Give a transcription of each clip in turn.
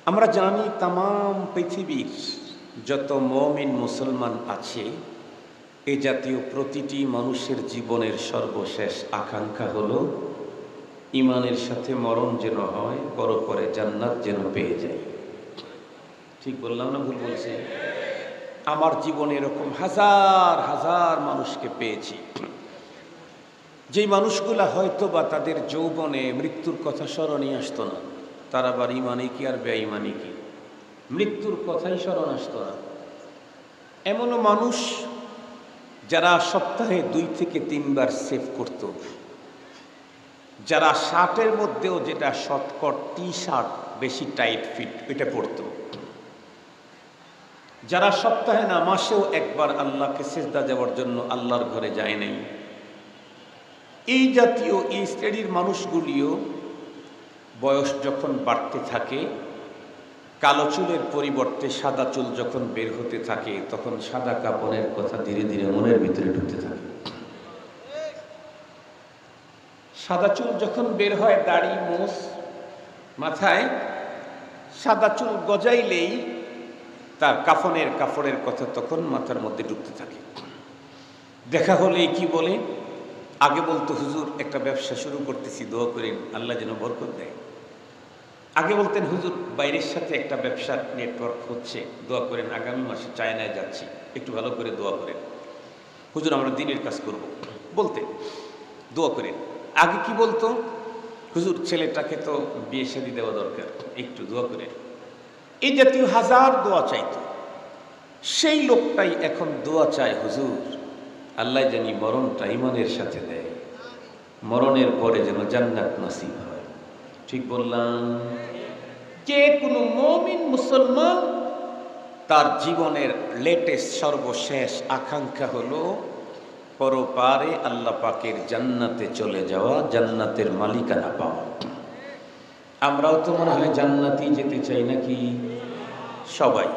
আমরা জানি তামাম পৃথিবীর যত মুমিন মুসলমান আছে এ জাতীয় প্রতিটি মানুষের জীবনের সর্বশেষ আকাঙ্ক্ষা হলো ঈমানের সাথে মরণ যেন হয়, পরপরে জান্নাত যেন পেয়ে যায়। ঠিক বললাম না ভুল বলছি? আমার জীবনে এরকম হাজার হাজার মানুষকে পেয়েছি, যেই মানুষগুলা হয়তো বা তাদের যৌবনে মৃত্যুর কথা স্মরণই আসতো না। তার আবার ইমানে কি আর বেঈমানি কি, মৃত্যুর কথাই স্মরণ আসতো না। এমনও মানুষ যারা সপ্তাহে 2 থেকে 3 বার সেভ করত, যারা শার্টের মধ্যেও যেটা শর্টকট টি-শার্ট বেশি টাইট ফিট এটা পরত, যারা সপ্তাহে না মাসেও একবার আল্লাহকে সিজদা দেওয়ার জন্য আল্লাহর ঘরে যায় নাই, এই জাতীয় এই শ্রেণীর মানুষগুলিও বয়স যখন বাড়তে থাকে, কালো চুলের পরিবর্তে সাদা চুল যখন বের হতে থাকে, তখন সাদা কাপড়ের কথা ধীরে ধীরে মনের ভিতরে ঢুকতে থাকে। সাদা চুল যখন বের হয়, দাড়ি মোছ মাথায় সাদা চুল গজাইলেই তার কাফনের কথা তখন মাথার মধ্যে ঢুকতে থাকে। দেখা হলেই কি বলে, আগে বলতো হুজুর একটা ব্যবসা শুরু করতেছি, দোয়া করেন আল্লাহ যেন বরকত দেয়। আগে বলতেন হুজুর বাইরের সাথে একটা ব্যবসার নেটওয়ার্ক হচ্ছে, দোয়া করেন, আগামী মাসে চায়নায় যাচ্ছি, একটু ভালো করে দোয়া করেন। হুজুর আমরা দিনের কাজ করব বলতেন, দোয়া করেন। আগে কি বলতো, হুজুর ছেলেটাকে তো বিয়ে শাদী দেওয়া দরকার, একটু দোয়া করেন। এই জাতীয় হাজার দোয়া চাইতো। সেই লোকটাই এখন দোয়া চায়, হুজুর আল্লাহ জানি মরণটা ঈমানের সাথে দেয়, মরণের পরে যেন জান্নাত নসিব হয়। ঠিক বললাম? যে কোনো মুমিন মুসলমান তার জীবনের লেটেস্ট সর্বশেষ আকাঙ্ক্ষা হলো পরপারে আল্লাহ পাকের জান্নাতে চলে যাওয়া, জান্নাতের মালিকানা পাওয়া। আমরাও তো মনে হয় জান্নাতি যেতে চাই নাকি সবাই?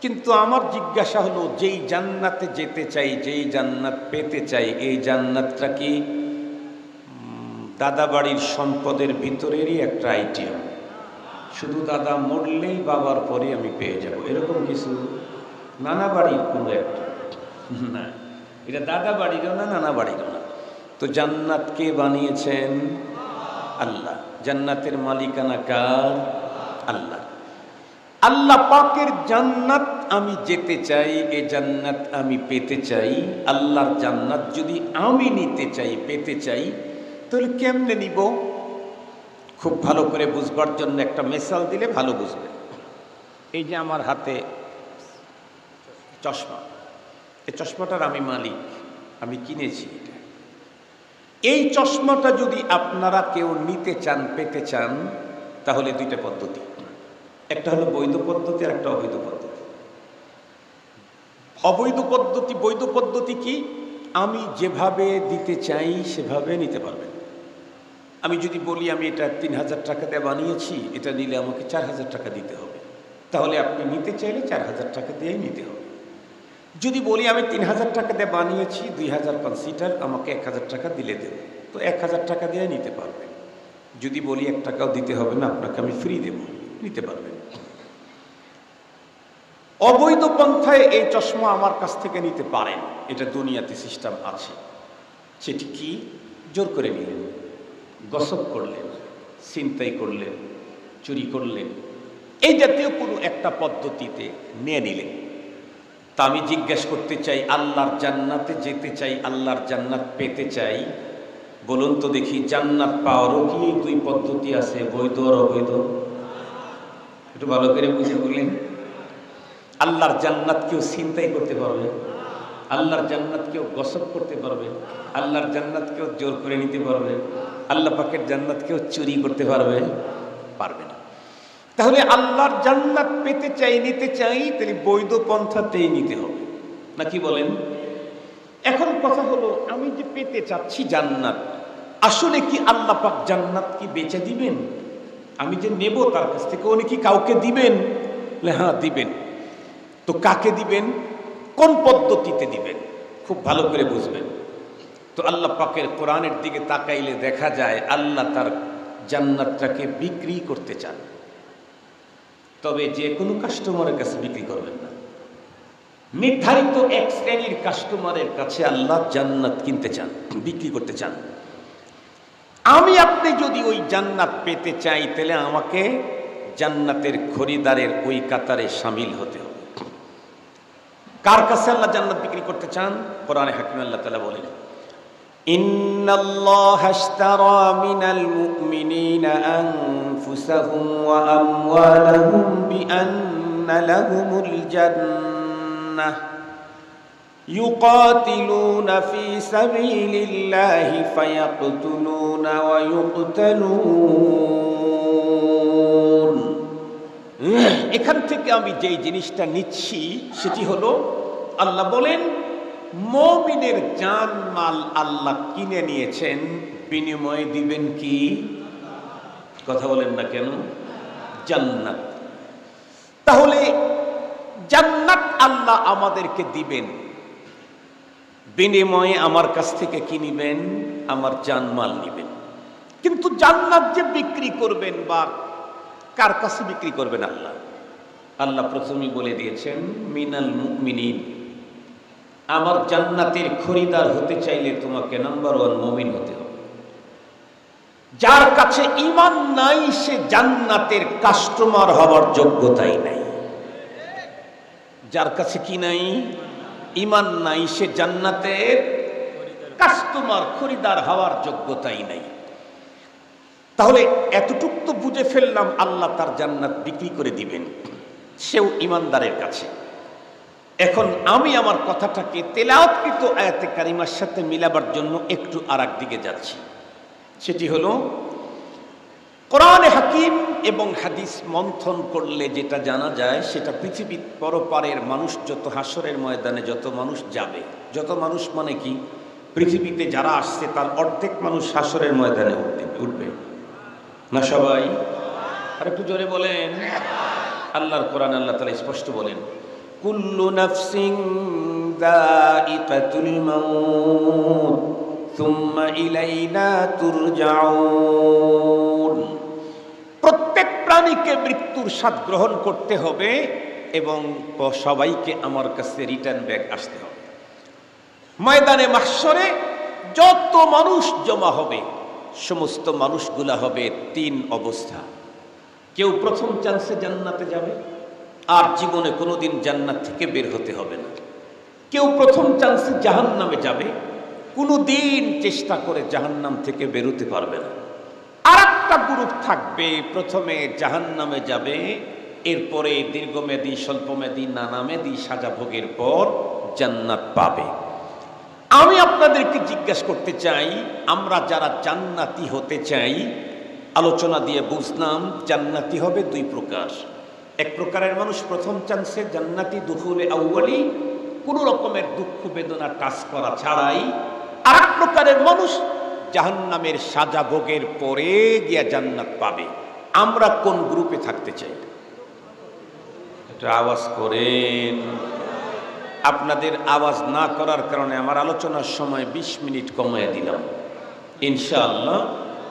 কিন্তু আমার জিজ্ঞাসা হলো, যেই জান্নাতে যেতে চাই, যেই জান্নাত পেতে চাই, এই জান্নাতটা কি দাদা বাড়ির সম্পদের ভিতরেরই একটা আইটেম? শুধু দাদা মরলেই বাবার পরে আমি পেয়ে যাব এরকম কিছু? নানা বাড়ির কোনো একটা না, এটা দাদা বাড়িরও না, নানা বাড়িরও না। তো জান্নাত কে বানিয়েছেন? আল্লাহ। জান্নাতের মালিকানা কার? আল্লাহ। আল্লাহ পাকের জান্নাত আমি যেতে চাই, এই জান্নাত আমি পেতে চাই। আল্লাহর জান্নাত যদি আমি নিতে চাই, পেতে চাই, তাহলে কেমনে নিব? খুব ভালো করে বুঝবার জন্য একটা মিসাল দিলে ভালো বুঝবে। এই যে আমার হাতে চশমা, এই চশমাটার আমি মালিক, আমি কিনেছি এটা। এই চশমাটা যদি আপনারা কেউ নিতে চান, পেতে চান, তাহলে 2টা পদ্ধতি, একটা হলো বৈধ পদ্ধতি আর একটা অবৈধ পদ্ধতি। অবৈধ পদ্ধতি, বৈধ পদ্ধতি কি? আমি যেভাবে দিতে চাই সেভাবে নিতে পারবেন। আমি যদি বলি আমি এটা 3000 টাকা দিয়ে বানিয়েছি, এটা নিলে আমাকে 4000 টাকা দিতে হবে, তাহলে আপনি নিতে চাইলে 4000 টাকা দিয়েই নিতে হবে। যদি বলি আমি 3000 টাকা দিয়ে বানিয়েছি, 2000 কনসিডার, আমাকে 1000 টাকা দিলে দেব, তো 1000 টাকা দিয়ে নিতে পারবেন। যদি বলি 1 টাকাও দিতে হবে না, আপনাকে আমি ফ্রি দেব, নিতে পারবেন। অবৈধ পন্থায় এই চশমা আমার কাছ থেকে নিতে পারেন, এটা দুনিয়াতে সিস্টেম আছে। সেটি কি? জোর করে নিলেন, গসব করলেন, ছিনতাই করলেন, চুরি করলেন, এই জাতীয় কোনো একটা পদ্ধতিতে নিয়ে নিলেন। তা আমি জিজ্ঞেস করতে চাই, আল্লাহর জান্নাতে যেতে চাই, আল্লাহর জান্নাত পেতে চাই, বলুন তো দেখি জান্নাত পাওয়ারও কি এই 2 পদ্ধতি আছে, বৈধ আর অবৈধ? একটু ভালো করে বুঝে বললেন। আল্লাহর জান্নাত কেউ ছিনতাই করতে পারবে? আল্লাহর জান্নাত কেউ গসব করতে পারবে? আল্লাহর জান্নাত কেউ জোর করে নিতে পারবে? আল্লাহ পাকের জান্নাত কেউ চুরি করতে পারবে? পারবে না। তাহলে আল্লাহর জান্নাত পেতে চাই, নিতে চাই, তাহলে বৈধ পন্থাতেই নিতে হবে, নাকি বলেন? এখন কথা হলো, আমি যে পেতে চাচ্ছি জান্নাত, আসলে কি আল্লাহ পাক জান্নাত কি বেচে দিবেন? আমি যে নেব তার কাছ থেকে, উনি কি কাউকে দিবেন? হ্যাঁ দিবেন। তো কাকে দিবেন, কোন পদ্ধতিতে দিবেন? খুব ভালো করে বুঝবেন। তো আল্লাহ পাকের কোরআনের দিকে তাকাইলে দেখা যায় আল্লাহ তার জান্নাতটাকে বিক্রি করতে চান। তবে যে কোনো কাস্টমারের কাছে বিক্রি করবেন না। নির্ধারিত এক শ্রেণীর কাস্টমারের কাছে আল্লাহ জান্নাত কিনতে চান, বিক্রি করতে চান। আমি আপনি যদি ওই জান্নাত পেতে চাই, তাহলে আমাকে জান্নাতের খরিদারের ওই কাতারে শামিল হতে হবে। কার কাছে আল্লাহ জান্নাত বিক্রি করতে চান? কোরআনে হাকিম আল্লাহ তাআলা বলেন, ইন্নাল্লাহা আশতারা মিনাল মুমিনিনা আনফুসাহুম ওয়া আমওয়ালাহুম বিআন্না লাহুমুল জান্নাহ ইউকাতিলুনা ফি সাবিলিল্লাহি ফায়াকতুলুনা ওয়া ইউকতালুন। এখান থেকে আমি যেই জিনিসটা নিচ্ছি সেটি হলো, আল্লাহ বলেন মুমিনের জান মাল আল্লাহ কিনে নিয়েছেন, বিনিময়ে দিবেন কি? কথা বলেন না কেন? জান্নাত। তাহলে জান্নাত আল্লাহ আমাদেরকে দিবেন, বিনিময়ে আমার কাছ থেকে কি নিবেন? আমার জান মাল নিবেন। কিন্তু জান্নাত যে বিক্রি করবেন, বা কার কাছে বিক্রি করবেন? আল্লাহ। আল্লাহ প্রথমেই বলে দিয়েছেন মিনাল মুমিনিন। আমার জান্নাতের খরিদার হতে চাইলে তোমাকে নাম্বার 1 মুমিন হতে হবে। যার কাছে ঈমান নাই সে জান্নাতের কাস্টমার হওয়ার যোগ্যতাই নাই। যার কাছে কি নাই? ঈমান নাই, সে জান্নাতের কাস্টমার, খরিদার হওয়ার যোগ্যতাই নাই। তাহলে এতটুক তো বুঝে ফেললাম, আল্লাহ তার জান্নাত বিক্রি করে দিবেন, সেও ঈমানদারের কাছে। এখন আমি আমার কথাটাকে তেলাওয়াতকৃত আয়াতে কারিমার সাথে মিলাবার জন্য একটু আরেক দিকে যাচ্ছি। সেটি হলো, কোরআনে হাকিম এবং হাদিস মন্থন করলে যেটা জানা যায়, সেটা পৃথিবীর পরপারের মানুষ, যত হাসরের ময়দানে যত মানুষ যাবে, যত মানুষ মানে কি, পৃথিবীতে যারা আসছে তার অর্ধেক মানুষ হাসরের ময়দানে উঠবে না? সবাই আর একটু জোরে বলেন। আল্লাহর কোরআন আল্লাহ তাআলা স্পষ্ট বলেন, কুল্লু নাফসিন যায়িকাতুল মাউত সুম্মা ইলাইনা তুরজাউন। প্রত্যেক প্রাণীকে মৃত্যুর স্বাদ গ্রহণ করতে হবে এবং সবাইকে আমার কাছে রিটার্ন ব্যাক আসতে হবে। ময়দানে মাহশরে যত মানুষ জমা হবে, সমস্ত মানুষগুলা হবে 3 অবস্থা। কেউ প্রথম চান্সে জান্নাতে যাবে, আর জীবনে কোনোদিন জান্নাত থেকে বের হতে হবে না। কেউ প্রথম চান্সে জাহান্নামে যাবে, কোনোদিন চেষ্টা করে জাহান্নাম থেকে বেরোতে পারবে না। আর একটা গ্রুপ থাকবে, প্রথমে জাহান্নামে যাবে, এরপরে দীর্ঘমেয়াদী, স্বল্পমেয়াদী, নানামেয়াদী সাজা ভোগের পর জান্নাত পাবে। আমি আপনাদেরকে জিজ্ঞাসা করতে চাই, আমরা যারা জান্নাতি হতে চাই, আলোচনা দিয়ে বুঝলাম জান্নাতি হবে 2 প্রকার। এক প্রকারের মানুষ প্রথম চান্সে জান্নাতি, দুখুলে আউয়ালি, কোনো রকমের দুঃখ বেদনা টাচ করা ছাড়াই। আর এক প্রকারের মানুষ জাহান্নামের সাজা ভোগের পরে গিয়া জান্নাত পাবে। আমরা কোন গ্রুপে থাকতে চাই? একটা আওয়াজ করেন। আপনাদের আওয়াজ না করার কারণে আমার আলোচনার সময় 20 মিনিট কমাইয়া দিলাম। ইনশাআল্লাহ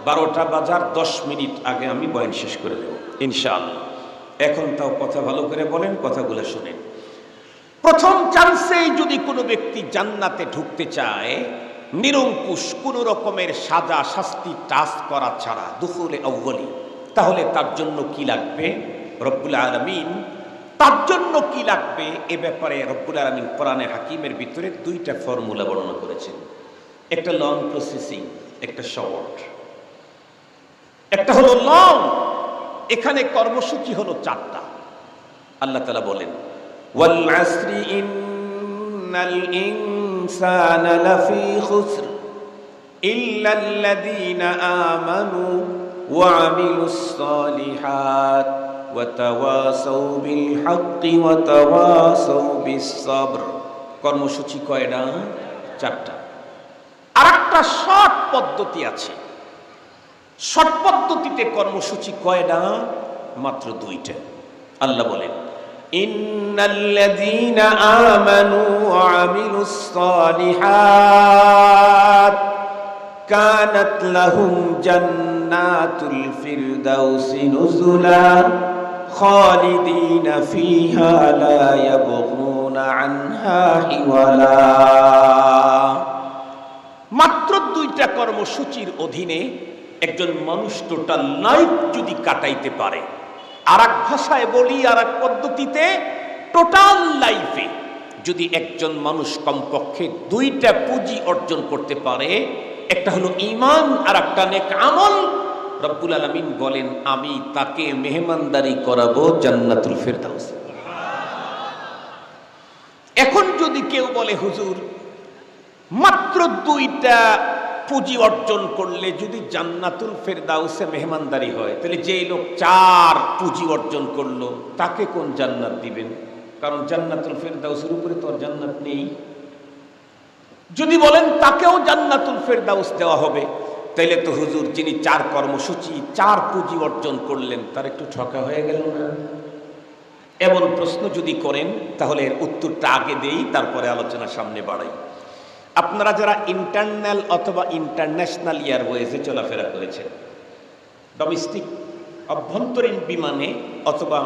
12টা বাজার 10 মিনিট আগে আমি বয়ান শেষ করে দেব ইনশাআল্লাহ। এখন তাও কথা ভালো করে বলেন, কথাগুলো শুনেন। প্রথম চান্সেই যদি কোনো ব্যক্তি জান্নাতে ঢুকতে চায়, নিরঙ্কুশ কোনো রকমের সাজা শাস্তি টাচ করা ছাড়া, দুখুলে আউয়ালি, তাহলে তার জন্য কি লাগবে? রব্বুল আলামিন তার জন্য কি লাগবে এ ব্যাপারে রব্বুল আলামিন কোরআনে হাকিমের ভিতরে 2টা ফর্মুলা বর্ণনা করেছেন। একটা লং প্রসেসিং, একটা শর্ট। একটা হলো লং, এখানে কর্মসূচি হলো 4টা। আল্লাহ তাআলা বলেন, ওয়াল আসরি ইন্নাল ইনসানা লাফি খুসর ইল্লাল্লাযীনা আমানু ওয়া আমিলুস সালিহাত ওয়া তাওয়াসাউ বিল হাক্কি ওয়া তাওয়াসাউ বিস সাবর। কর্মসূচি কয়টা? 4টা। আরেকটা শর্ট পদ্ধতি আছে। শর্ট পদ্ধতিতে কর্মসূচি কয়টা? মাত্র 2টা। আল্লাহ বলেন, ইন্নাল্লাযীনা আমানু ওয়া আমিলুস সালিহাত কানাত লাহুম জান্নাতুল ফিরদাউসি নুজুলা খালিদিনা ফিহা লা ইয়াবগুনা আনহা হিওয়ালা। মাত্র 2টা কর্মসূচির অধীনে একজন মানুষ টোটাল লাইফ যদি কাটাইতে পারে, আর এক ভাষায় বলি, আর এক পদ্ধতিতে, টোটাল লাইফে যদি একজন মানুষ কমপক্ষে 2টা পুঁজি অর্জন করতে পারে, একটা হলো ঈমান আর একটা নেক আমল, রব্বুল আলামিন বলেন আমি তাকে মেহমানদারি করাবো জান্নাতুল ফেরদাউস। এখন যদি কেউ বলে হুজুর মাত্র 2টা পুঁজি অর্জন করলে যদি জান্নাতুল ফেরদাউসে মেহমানদারি হয়, তাহলে যেই লোক 4 পুঁজি অর্জন করলো তাকে কোন জান্নাত দিবেন? কারণ জান্নাতুল ফেরদাউসের উপরে তো আর জান্নাত নেই। যদি বলেন তাকেও জান্নাতুল ফেরদাউস দেওয়া হবে, তাইলে তো হুজুর যিনি 4 কর্মসূচি 4 পুঁজি অর্জন করলেন তার একটু ঠকা হয়ে গেল না? এমন প্রশ্ন যদি করেন তাহলে এর উত্তরটা আগে দেই, তারপরে আলোচনা সামনে বাড়াই। আপনারা যারা ইন্টারন্যাল অথবা ইন্টারন্যাশনাল এয়ারওয়েজে চলাফেরা করেছেন, ডোমেস্টিক অভ্যন্তরীণ বিমানে অথবা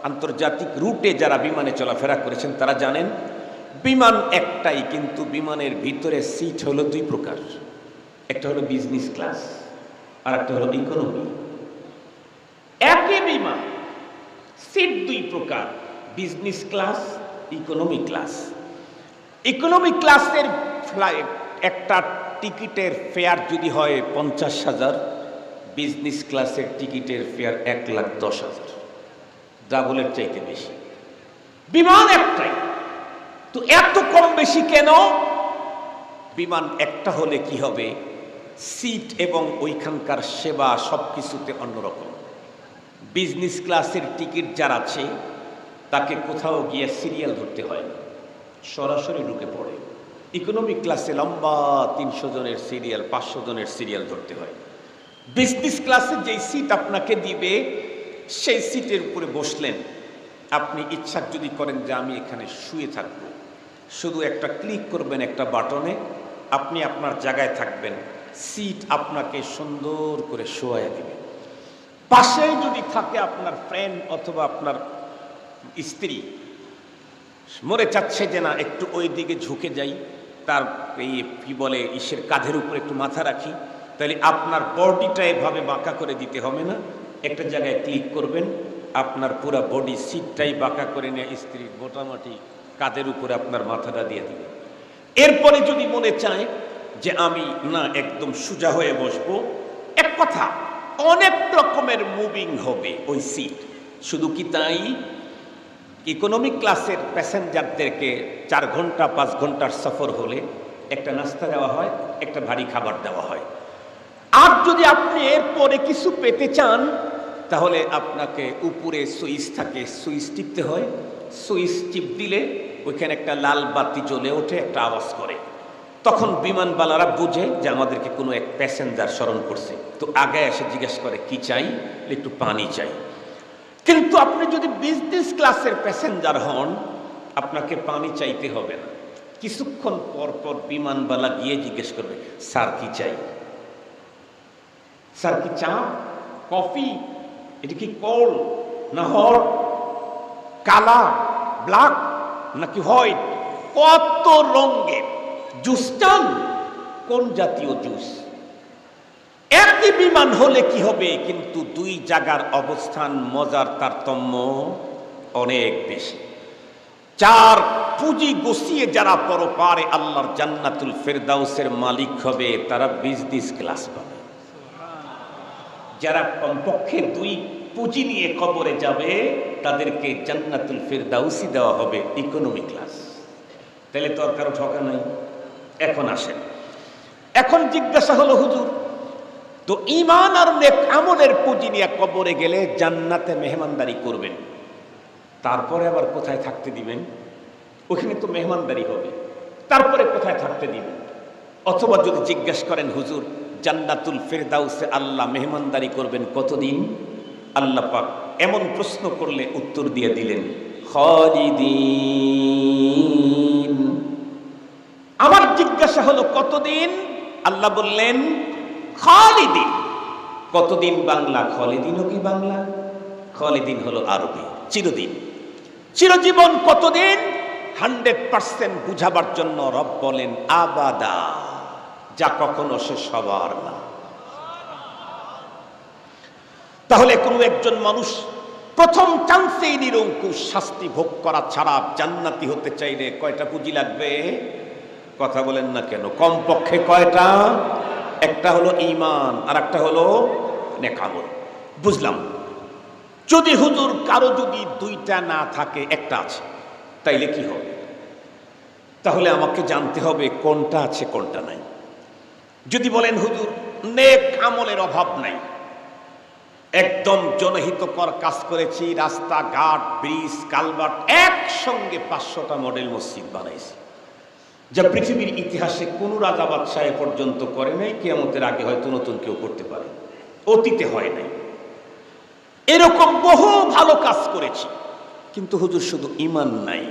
আন্তর্জাতিক রুটে যারা বিমানে চলাফেরা করেছেন তারা জানেন বিমান একটাই, কিন্তু বিমানের ভিতরে সিট হলো 2 প্রকার। একটা হলো বিজনেস ক্লাস আর একটা হলো ইকোনমি। একই বিমান, সিট 2 প্রকার, business class, economy class. Economy ক্লাসের ফ্লাইট একটা টিকিটের ফেয়ার যদি হয় 50,000, বিজনেস ক্লাসের টিকিটের ফেয়ার 1,10,000, ডাবলের চাইতে বেশি। বিমান একটাই, তো এত কম বেশি কেন? বিমান একটা হলে কি হবে, সিট এবং ওইখানকার সেবা সবকিছুতে অন্যরকম। বিজনেস ক্লাসের টিকিট যার আছে তাকে কোথাও গিয়ে সিরিয়াল ধরতে হয় না, সরাসরি ঢুকে পড়ে। ইকোনমিক ক্লাসে লম্বা 300 জনের সিরিয়াল, 500 জনের সিরিয়াল ধরতে হয়। বিজনেস ক্লাসে যেই সিট আপনাকে দিবে সেই সিটের উপরে বসলেন, আপনি ইচ্ছা যদি করেন যে আমি এখানে শুয়ে থাকবো, শুধু একটা ক্লিক করবেন একটা বাটনে, আপনি আপনার জায়গায় থাকবেন, সিট আপনাকে সুন্দর করে শোয়াইয়া দিবে। পাশে যদি থাকে আপনার ফ্রেন্ড অথবা আপনার স্ত্রী, মরে চাচ্ছে যে না একটু ওই দিকে ঝুঁকে যাই, তার এই কি বলে ইসের কাঁধের উপর একটু মাথা রাখি, তাহলে আপনার বডিটা এভাবে বাঁকা করে দিতে হবে না, একটা জায়গায় ক্লিক করবেন, আপনার পুরো বডি সিটটাই বাঁকা করে নিয়ে স্ত্রীর মোটামুটি কাঁধের উপরে আপনার মাথাটা দিয়ে দিবে। এরপরে যদি মনে চায় যে আমি না একদম সোজা হয়ে বসবো, এক কথা অনেক রকমের মুভিং হবে ওই সিট। শুধু কি তাই, ইকোনমিক ক্লাসের প্যাসেঞ্জারদেরকে 4 ঘন্টা 5 ঘন্টার সফর হলে একটা নাস্তা দেওয়া হয়, একটা ভারী খাবার দেওয়া হয়। আর যদি আপনি এরপরে কিছু পেতে চান তাহলে আপনাকে উপরে সুইচ থাকে, সুইচ টিপতে হয়, সুইচ টিপ দিলে ওইখানে একটা লাল বাতি জ্বলে ওঠে, একটা আওয়াজ করে, তখন বিমানবালারা বুঝে যে আমাদেরকে কোনো এক প্যাসেঞ্জার স্মরণ করছে, তো আগে এসে জিজ্ঞেস করে কি চাই, একটু পানি চাই। কিন্তু আপনি যদি বিজনেস ক্লাসের প্যাসেঞ্জার হন আপনাকে পানি চাইতে হবে না, কিছুক্ষণ পর পর বিমানবালা গিয়ে জিজ্ঞেস করবে স্যার কি চাই, স্যার কি চা, কফি, এটা কি কোল্ড না হট, কালা, ব্ল্যাক নাকি হোয়াইট, কত রঙের জুস চান, কোন জাতীয় জুস। একই বিমান হলে কি হবে, কিন্তু 2 জায়গার অবস্থান মজার তারতম্য অনেক বেশি। 4 পুঁজি গুছিয়ে যারা পরপারে আল্লাহর জান্নাতুল ফেরদাউসের মালিক হবে তারা বিজনেস ক্লাস পাবে। যারা কমপক্ষে 2 পুঁজি নিয়ে কবরে যাবে তাদেরকে জান্নাতুল ফেরদাউসি দেওয়া হবে ইকোনমি ক্লাস। তাহলে তো আর কারো ঠকা নাই। এখন আসেন, এখন জিজ্ঞাসা হলো হুজুর তো ঈমান আর নেক আমলের পুঁজি নিয়ে কবরে গেলে জান্নাতে মেহমানদারি করবেন, তারপরে আবার কোথায় থাকতে দিবেন? ওখানে তো মেহমানদারি হবে, তারপরে কোথায় থাকতে দিবেন? অথবা যদি জিজ্ঞাসা করেন হুজুর জান্নাতুল ফেরদাউসে আল্লাহ মেহমানদারি করবেন কতদিন, আল্লাহ পাক এমন প্রশ্ন করলে উত্তর দিয়ে দিলেন খালিদিন। আমার জিজ্ঞাসা হলো কতদিন, আল্লাহ বললেন খালিদিন। কতদিন বাংলা, খালিদিনও কি বাংলা? খালিদিন হলো আরবি, চিরদিন। চিরজীবন কতদিন? 100% বুঝাবার জন্য রব বলেন আবাদা, যা কখনো শেষ হবার না। তাহলে কোনো একজন মানুষ প্রথম চান্সেই নিরঙ্কুশ শাস্তি ভোগ করা ছাড়া জান্নাতি হতে চাইলে কয়টা পুঁজি লাগবে? কথা বলেন না কেন? কমপক্ষে কয়টা? একটা হলো ঈমান, আর একটা হলো নেক আমল। বুঝলাম। যদি হুজুর কারো যদি দুইটা না থাকে, একটা আছে, তাইলে কি হবে? তাহলে আমাকে জানতে হবে কোনটা আছে কোনটা নাই। যদি বলেন হুজুর নেক আমলের অভাব নাই, একদম জনহিতকর কাজ করেছি, রাস্তাঘাট, ব্রিজ, কালভার্ট একসঙ্গে 500টা মডেল মসজিদ বানাইছি, যা পৃথিবীর ইতিহাসে কোন রাজা বাদশাহ এ পর্যন্ত করে নাই, কিয়ামতের আগে হয়তো নতুন কেউ করতে পারে, অতীতে হয় নাই। এরকম বহু ভালো কাজ করেছি, কিন্তু হুজুর শুধু ঈমান নাই।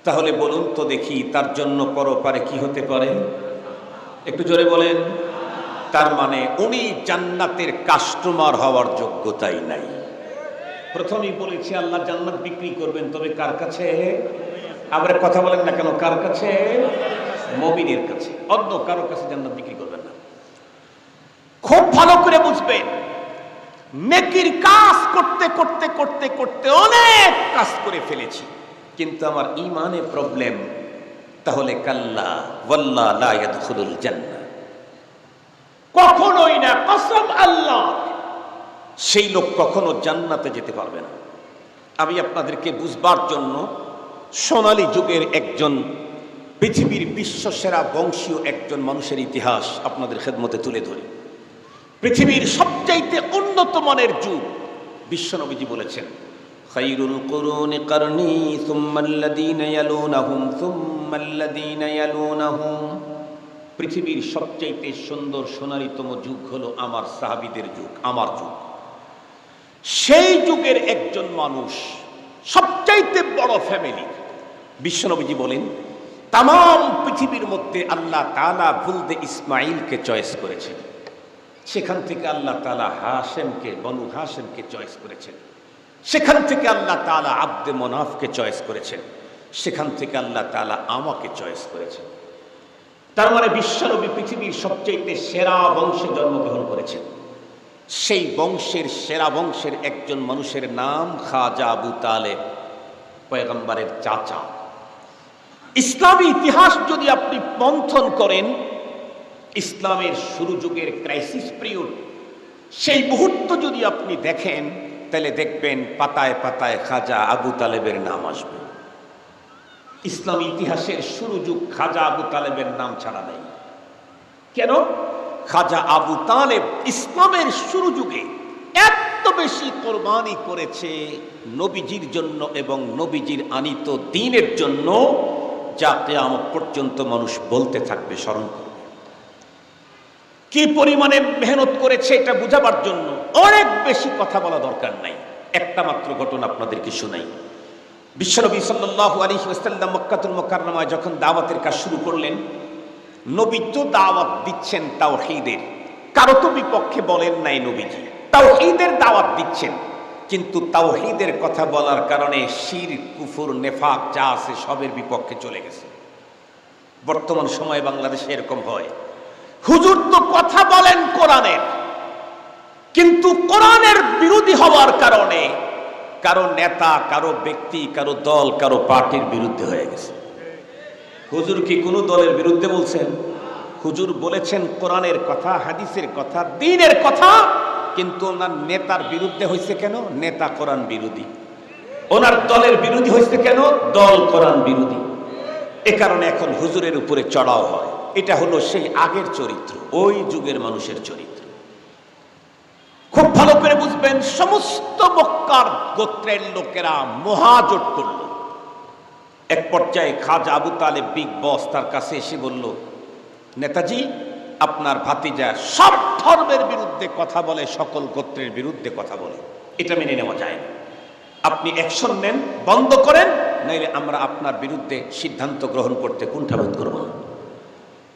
তাহলে বলুন তো দেখি, তার জন্য পরপারে কি হতে পারে? একটু জোরে বলেন। তার মানে উনি জান্নাতের কাস্টমার হওয়ার যোগ্যতাই নাই। প্রথমেই বলেছি আল্লাহ জান্নাত বিক্রি করবেন, তবে কার কাছে? আবার কথা বলেন না কেন? কার কাছে? মুমিনের কাছে, অন্য কারো কাছে জান্নাত বিক্রি করবেন না। খুব ভালো করে বুঝবেন, নেকির কাজ করতে করতে করতে করতে অনেক কাজ করে ফেলেছি, কিন্তু আমার ঈমানে প্রবলেম, তাহলে কাল্লা ওয়াল্লাহ লা ইয়াদখুলুল জান্নাহ, কখনোই না, কসম আল্লাহ, সেই লোক কখনো জান্নাতে যেতে পারবে না। আমি আপনাদেরকে বুঝবার জন্য সোনালী যুগের একজন পৃথিবীর বিশ্বসেরা বংশীয় একজন মানুষের ইতিহাস আপনাদের খেদমতে তুলে ধরি। পৃথিবীর সবচাইতে উন্নত মানের যুগ, বিশ্বনবীজি বলেছেন খায়রুল কুরুনি কারনি সুম্মাল্লাযীনা ইয়ালুনাহুম সুম্মাল্লাযীনা ইয়ালুনাহুম, পৃথিবীর সবচাইতে সুন্দর সোনালীতম যুগ হলো আমার সাহাবীদের যুগ, আমার যুগ। সেই যুগের একজন মানুষ, সবচাইতে বড় ফ্যামিলি, বিশ্বনবীজি বলেন তাম পৃথিবীর মধ্যে আল্লাহ তাআলা বুলদে ইসমাইলকে চয়েস করেছেন, সেখান থেকে আল্লাহ তাআলা হাশেমকে, বনু হাশেমকে চয়েস করেছেন, সেখান থেকে আল্লাহ তাআলা আব্দে মনাফকে চয়েস করেছেন, সেখান থেকে আল্লাহ তাআলা আমাকে চয়েস করেছেন। তার মানে বিশ্বনবী পৃথিবীর সবচেয়ে সেরা বংশে জন্মগ্রহণ করেছেন। সেই বংশের সেরা বংশের একজন মানুষের নাম খাজা আবু তালেব, পয়গম্বরের চাচা। ইসলামী ইতিহাস যদি আপনি মন্থন করেন, ইসলামের শুরু যুগের ক্রাইসিস পিরিয়ড, সেই মুহূর্ত যদি আপনি দেখেন, তাহলে দেখবেন পাতায় পাতায় খাজা আবু তালেবের নাম আসবে। ইসলামী ইতিহাসের শুরু যুগ খাজা আবু তালেবের নাম ছাড়া নেই। কেন? খাজা আবু তালেব ইসলামের শুরু যুগে এত বেশি কোরবানি করেছে নবীজির জন্য এবং নবীজির আনিত দ্বীনের জন্য, যা কিয়ামত পর্যন্ত মানুষ বলতে থাকবে, স্মরণ করবে। কি পরিমাণে মেহনত করেছে এটা বুঝাবার জন্য অনেক বেশি কথা বলা দরকার নাই, একটা মাত্র ঘটনা আপনাদেরকে শোনাই। বিশ্বনবী সাল্লাল্লাহু আলাইহি ওয়াসাল্লাম মক্কাতুল মুকাররমায় যখন দাওয়াতের কাজ শুরু করলেন, নবী তো দাওয়াত দিচ্ছেন তাওহীদের, কারো তো বিপক্ষে বলেন নাই নবীজি, তাওহীদের দাওয়াত দিচ্ছেন, কিন্তু তাওহীদের কথা বলার কারণে শিরক, কুফর, নেফাক যা আছে সবের বিপক্ষে চলে গেছে। বর্তমান সময়ে বাংলাদেশে এরকম হয়, হুজুর তো কথা বলেন কোরআনের, কিন্তু কোরআনের বিরোধী হওয়ার কারণে কারো নেতা, কারো ব্যক্তি, কারো দল, কারো পার্টির বিরুদ্ধে হয়ে গেছে। হুজুর কি কোনো দলের বিরুদ্ধে বলছেন? হুজুর বলেছেন কোরআনের কথা, হাদিসের কথা, দ্বীনের কথা, কিন্তু ওনার নেতার বিরুদ্ধে হয়েছে কেন? নেতা কোরআন বিরোধী। ওনার দলের বিরোধী হয়েছে কেন? দল কোরআন বিরোধী। এ কারণে এখন হুজুরের উপরে চড়াও হয়। এটা হলো সেই আগের চরিত্র, ওই যুগের মানুষের চরিত্র। খুব ভালো করে বুঝবেন, সমস্ত মক্কার গোত্রের লোকেরা মহাজোট করল। এক পর্যায়ে খাজা আবু তালেব বিগ বস তার কাছে এসে বলল, নেতাজি, আপনার ভাতিজা সব ধর্মের বিরুদ্ধে কথা বলে, সকল গোত্রের বিরুদ্ধে কথা বলে, এটা মেনে নেওয়া যায় না। আপনি অ্যাকশন নেন, বন্ধ করেন, নইলে আমরা আপনার বিরুদ্ধে সিদ্ধান্ত গ্রহণ করতে কুণ্ঠাবোধ করব না।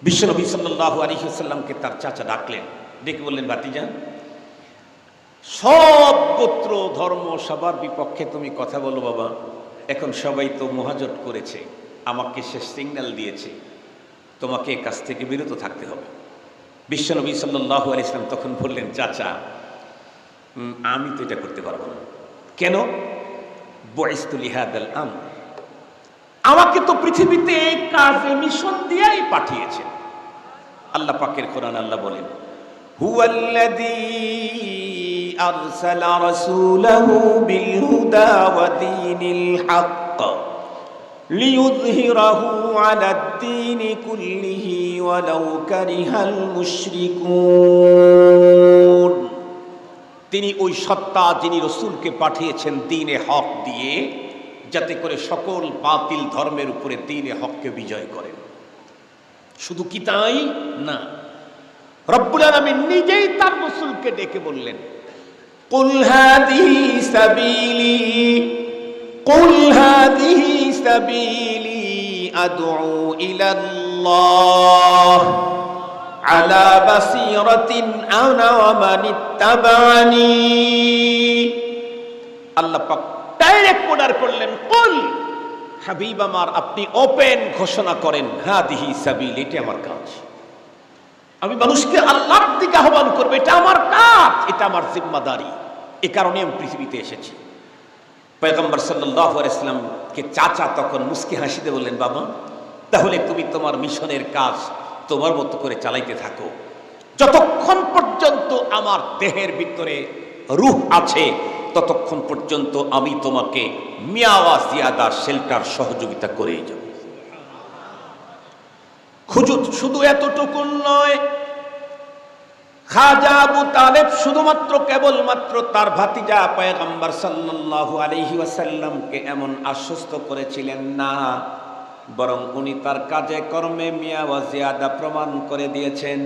বিশ্বনবী সাল্লাল্লাহু আলাইহি ওয়াসাল্লামকে তার চাচা ডাকলেন, ডেকে বললেন, ভাতিজা, সব গোত্র ধর্ম সবার বিপক্ষে তুমি কথা বলো বাবা। এখন সবাই তো মহাজোট করেছে, আমাকে সে সিগন্যাল দিয়েছে, তোমাকে এ কাজ থেকে বিরত থাকতে হবে। বিশ্বনবী সাল্লাল্লাহু আলাইহি ওয়াসাল্লাম তখন বললেন, চাচা আমি তো এটা করতে পারবো না। কেন? বুইসতু লিহাদাল আমর, আমাকে তো পৃথিবীতে এই কাজে মিশন দিয়েই পাঠিয়েছেন। আল্লাহ পাকের কোরআন আল্লাহ বলেন, হুয়াল্লাযী আরসালা রাসূলাহু বিল হুদা ওয়া দীনিল হক লিইয়ুযহিরাহু আলাদ-দীনি কুল্লিহি ওয়ালাউ কারিহাল মুশরিকুন। তিনি ওই সত্তা যিনি রাসূলকে পাঠিয়েছেন দ্বীনে হক দিয়ে, যাতে করে সকল বাতিল ধর্মের উপরে দ্বীনে হককে বিজয় করেন। শুধু কি তাই না, রব্বুল আলামিন নিজেই তার রাসূলকে ডেকে বললেন, কুল হাযিহি সাবিলি আদউ ইলাল্লাহ আলা বাসীরাতিন আনা ওয়া মানিত্তাবা'নি। আল্লাহ পাক ডাইরেক্ট অর্ডার করলেন, কুল, হাবিব আমার আপনি ওপেন ঘোষণা করেন, হাদিহি সাবিল, এটা আমার কাজ। আমি মানুষকে আল্লাহর দিকে আহ্বান করবো, এটা আমার কাজ, এটা আমার জিম্মাদারি। এ কারণে আমি পৃথিবীতে এসেছি। পয়গম্বর সাল্লাল্লাহু আলাইহি ওয়াসাল্লামকে চাচা তখন মুস্কি হাসিতে বললেন, বাবা তাহলে তুমি তোমার মিশনের কাজ তোমার মতো করে চালাইতে থাকো, যতক্ষণ পর্যন্ত আমার দেহের ভিতরে রূহ আছে ততক্ষণ পর্যন্ত আমি তোমাকে মিয়াওয়া জিয়াদা শেল্টার সহযোগিতা করেই যাব। শুধু এতটুকু নয়, খাজা আবু তালেব শুধুমাত্র কেবলমাত্র তার ভাতিজা পয়গম্বর সাল্লাল্লাহু আলাইহি ওয়াসাল্লামকে এমন আশ্বস্ত করেছিলেন না, বরং উনি তার কাজে কর্মে মিয়াওয়া জিয়াদা প্রমাণ করে দিয়েছেন।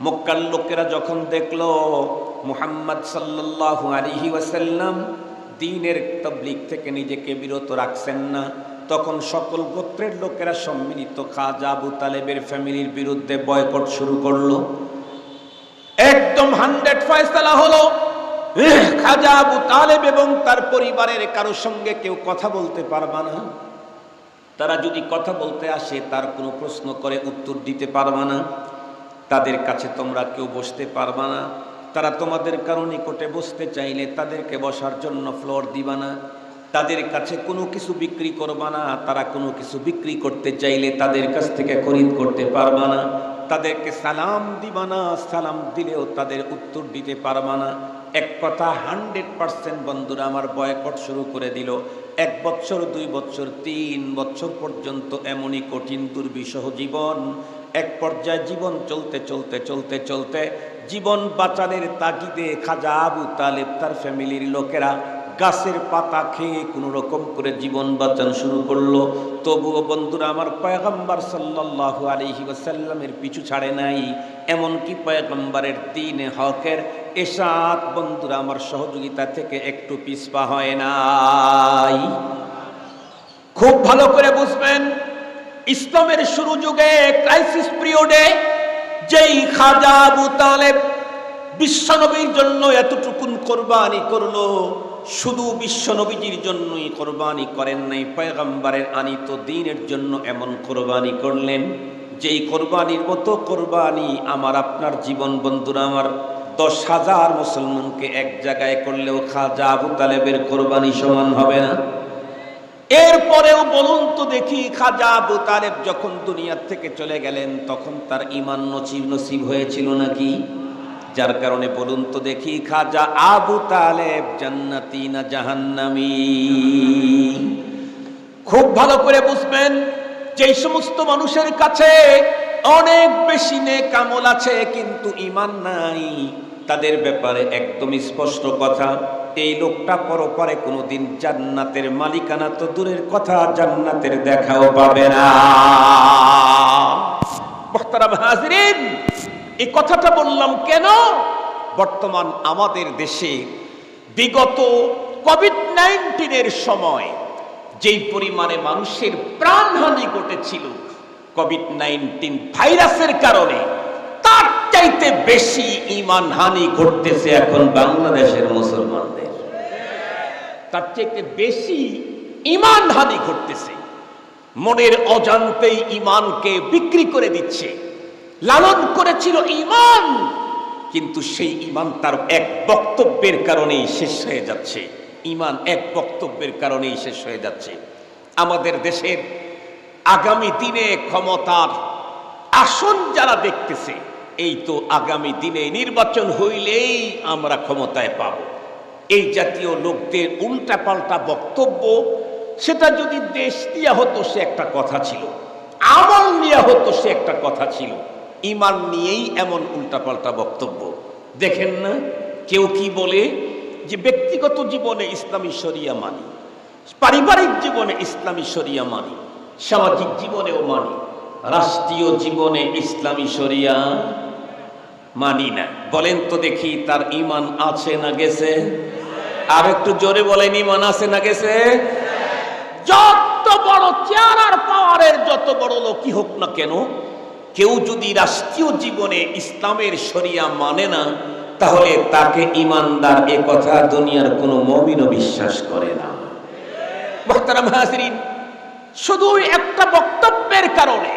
মক্কার লোকেরা যখন দেখলো মুহাম্মদ সাল্লাল্লাহু আলাইহি ওয়াসাল্লাম দ্বীনের তাবলীগ থেকে নিজেকে বিরত রাখছেন না, তখন সকল গোত্রের লোকেরা সম্মিলিত খাজা আবু তালেবের ফ্যামিলির বিরুদ্ধে বয়কট শুরু করলো। একদম 100 ফয়সালা হলো, খাজা আবু তালেব এবং তার পরিবারের কারো সঙ্গে কেউ কথা বলতে পারবে না। তারা যদি কথা বলতে আসে তার কোনো প্রশ্ন করে উত্তর দিতে পারবে না। তাদের কাছে তোমরা কেউ বসতে পারবে না। তারা তোমাদের কারো নিকটে বসতে চাইলে তাদেরকে বসার জন্য ফ্লোর দিবা না। তাদের কাছে কোনো কিছু বিক্রি করবা না। তারা কোনো কিছু বিক্রি করতে চাইলে তাদের কাছ থেকে খরিদ করতে পারবা না। তাদেরকে সালাম দিবা না, সালাম দিলেও তাদের উত্তর দিতে পারবা না। এক কথা 100% বন্ধুরা আমার বয়কট শুরু করে দিল। 1 বছর, 2 বছর, 3 বছর পর্যন্ত এমনই কঠিন দুর্বিষহ জীবন। এক পর্যায়ে জীবন চলতে চলতে চলতে চলতে জীবন বাঁচানোর তাগিদে খাজা আবু তালেব তার ফ্যামিলির লোকেরা গাছের পাতা খেয়ে কোনো রকম করে জীবন বাঁচানো শুরু করলো। তবুও বন্ধুরা আমার পয়গম্বর সাল্লাল্লাহু আলাইহি ওয়াসাল্লামের পিছু ছাড়ে নাই। এমনকি পয়গম্বরের দ্বীনে হকের এশাত বন্ধুরা আমার সহযোগিতা থেকে একটু পিছপা হয় নাই। খুব ভালো করে বুঝবেন, ইসলামের শুরু যুগে ক্রাইসিস পিরিয়ডে যেই খাজা আবু তালেব বিশ্বনবীর জন্য এতটুকুন কোরবানি করলো, শুধু বিশ্বনবীজির জন্যই কোরবানি করেন নাই, পয়গম্বরের আনিত দ্বীনের জন্য এমন কোরবানি করলেন যেই কোরবানির মতো কোরবানি আমার আপনার জীবন বন্ধুরা আমার 10,000 মুসলমানকে এক জায়গায় করলেও খাজা আবু তালেবের কোরবানি সমান হবে না। এরপরেও বলুন তো দেখি, খাজা আবু তালেব যখন দুনিয়া থেকে চলে গেলেন তখন তার ঈমান নসিব হয়েছিল নাকি? যার কারণে বলুন তো দেখি, খাজা আবু তালেব জান্নাতি না জাহান্নামী? খুব ভালো করে বুঝবেন, যে সমস্ত মানুষের কাছে অনেক বেশি নেক আমল আছে কিন্তু ঈমান নাই, তাদের ব্যাপারে একদম স্পষ্ট কথা, এই লোকটা পরপারে কোনোদিন জান্নাতের মালিকানা তো দূরের কথা, জান্নাতের দেখাও পাবে না। মুহতারাম হাজিরিন, এই কথাটা বললাম কেন? বর্তমান আমাদের দেশে বিগত কোভিড-19 সময় যেই পরিমাণে মানুষের প্রাণহানি ঘটেছিল কোভিড-19 ভাইরাসের কারণে, তার চাইতে বেশি ঈমান হানি ঘটতেছে এখন বাংলাদেশের মুসলমানদের, তার চাইতে বেশি ঈমান হানি ঘটতেছে। মনের অজান্তেই ঈমানকে বিক্রি করে দিচ্ছে। লালন করেছিল ঈমান, কিন্তু সেই ঈমান তার এক বক্তব্যের কারণেই শেষ হয়ে যাচ্ছে। ঈমান এক বক্তব্যের কারণেই শেষ হয়ে যাচ্ছে। আমাদের দেশের আগামী দিনে ক্ষমতার আসন যারা দেখতেছে, এই তো আগামী দিনে নির্বাচন হইলেই আমরা ক্ষমতায় পাব, এই জাতীয় লোকদের উল্টাপাল্টা বক্তব্য, সেটা যদি দেশ নিয়ে হতো সে একটা কথা ছিল, আমল নিয়ে হতো সে একটা কথা ছিল, ঈমান নিয়েই এমন উল্টাপাল্টা বক্তব্য। দেখেন না, কেউ কি বলে যে ব্যক্তিগত জীবনে ইসলামী শরিয়া মানি, পারিবারিক জীবনে ইসলামী শরিয়া মানি, সামাজিক জীবনেও মানি, রাষ্ট্রীয় জীবনে ইসলামী শরিয়া মানি না। বলেন তো দেখি তার ঈমান আছে না গেছে? আর একটু জোরে বলেন, ঈমান আছে না গেছে? যত বড় চেয়ার আর পাওয়ারের যত বড় লোকই হোক না কেন, কেউ যদি রাষ্ট্রীয় জীবনে ইসলামের শরিয়া মানে না, তাহলে তাকে ঈমানদার এ কথা দুনিয়ার কোনো মুমিনও বিশ্বাস করে না। মুহতারাম হাজিরিন, শুধু একটা বক্তব্যের কারণে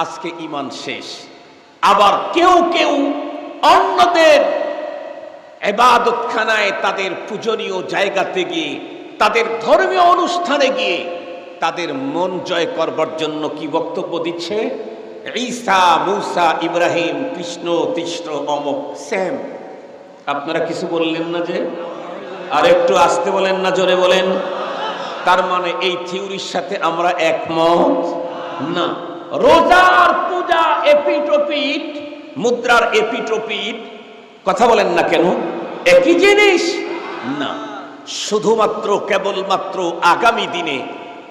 আজকে ঈমান শেষ। আবার কেউ কেউ অন্যদের ইবাদতখানায়, তাদের পূজনীয় জায়গাতে গিয়ে, তাদের ধর্মীয় অনুষ্ঠানে গিয়ে তাদের মন জয় করবার জন্য কি বক্তব্য দিচ্ছে? ঈসা, মূসা, ইব্রাহিম, কৃষ্ণ, তৃষ্ণ, অমুক সেম। আপনারা কিছু বললেন না যে? আর একটু আস্তে বলেন না, জোরে বলেন। তার মানে এই থিওরির সাথে আমরা একমত না। রোজার পূজা এপিটোপিট, মুদ্রার এপিটোপিট, কথা বলেন না কেন? একই জিনিস না। শুধুমাত্র কেবলমাত্র আগামী দিনে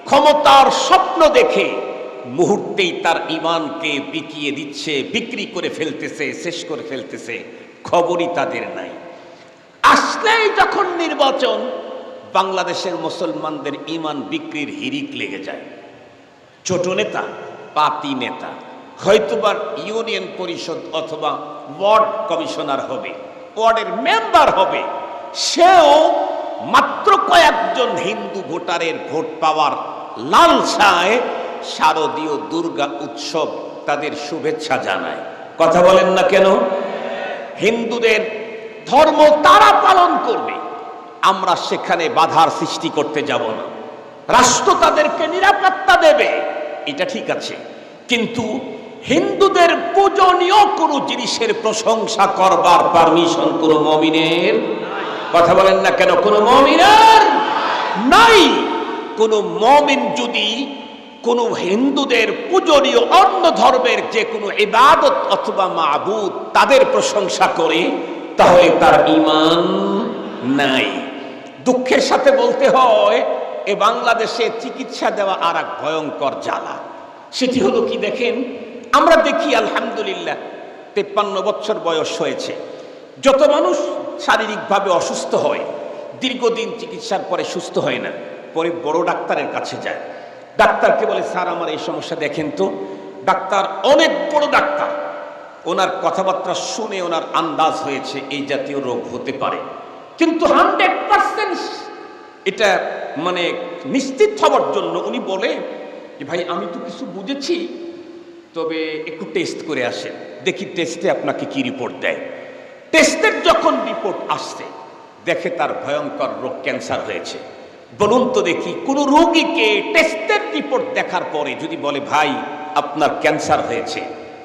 ক্ষমতার স্বপ্ন দেখে মুহূর্তেই তার ঈমানকে বিকিয়ে দিচ্ছে, বিক্রি করে ফেলতেছে, শেষ করে ফেলতেছে, খবরই তাদের নাই। আসলেই যখন নির্বাচন, বাংলাদেশের মুসলমানদের ঈমান বিক্রির হিড়িক লেগে যায়। ছোট নেতা, পাতি নেতা, হয়তোবা ইউনিয়ন পরিষদ অথবা ওয়ার্ড কমিশনার হবে, ওয়ার্ডের মেম্বার হবে, সেও মাত্র কয়েকজন হিন্দু ভোটারের ভোট পাওয়ার লালসায় শারদীয় দুর্গা উৎসব তাদের শুভেচ্ছা জানায়। কথা বলেন না কেন? হিন্দুদের ধর্ম তারা পালন করবে, আমরা সেখানে বাধার সৃষ্টি করতে যাব না। রাষ্ট্র তাদেরকে নিরাপত্তা দেবে, এটা ঠিক আছে, কিন্তু হিন্দুদের পূজনীয় কোনো জিনিসের প্রশংসা করবার পারমিশন কোনো মুমিনের, কথা বলেন না কেন, কোনো মুমিনের নাই। কোনো মুমিন যদি কোনো হিন্দুদের পূজনীয় অন্য ধর্মের যে কোনো ইবাদত অথবা মাবুদ তাদের প্রশংসা করে, তাহলে তার ঈমান নাই। দুঃখের সাথে বলতে হয়, এ বাংলাদেশে চিকিৎসা দেওয়া আর এক ভয়ঙ্কর জ্বালা। সেটি হলো কি দেখেন, আমরা দেখি আলহামদুলিল্লাহ 53 বছর বয়স হয়েছে, যত মানুষ শারীরিকভাবে অসুস্থ হয়, দীর্ঘদিন চিকিৎসার পরে সুস্থ হয় না, পরে বড় ডাক্তারের কাছে যায়। ডাক্তারকে বলে, স্যার আমার এই সমস্যা দেখেন তো। ডাক্তার অনেক বড় ডাক্তার, ওনার কথাবার্তা শুনে ওনার আন্দাজ হয়েছে এই জাতীয় রোগ হতে পারে, কিন্তু 100% এটা মানে নিশ্চিত হওয়ার জন্য উনি বলে যে ভাই আমি তো কিছু বুঝেছি, তবে একটু টেস্ট করে আসেন, দেখি টেস্টে আপনাকে কি রিপোর্ট দেয়। টেস্টের যখন রিপোর্ট আসছে, দেখে তার ভয়ঙ্কর রোগ ক্যান্সার হয়েছে। বলুন তো দেখি, কোন রোগীকে টেস্টের রিপোর্ট দেখার পরে যদি বলে ভাই আপনার ক্যান্সার হয়েছে,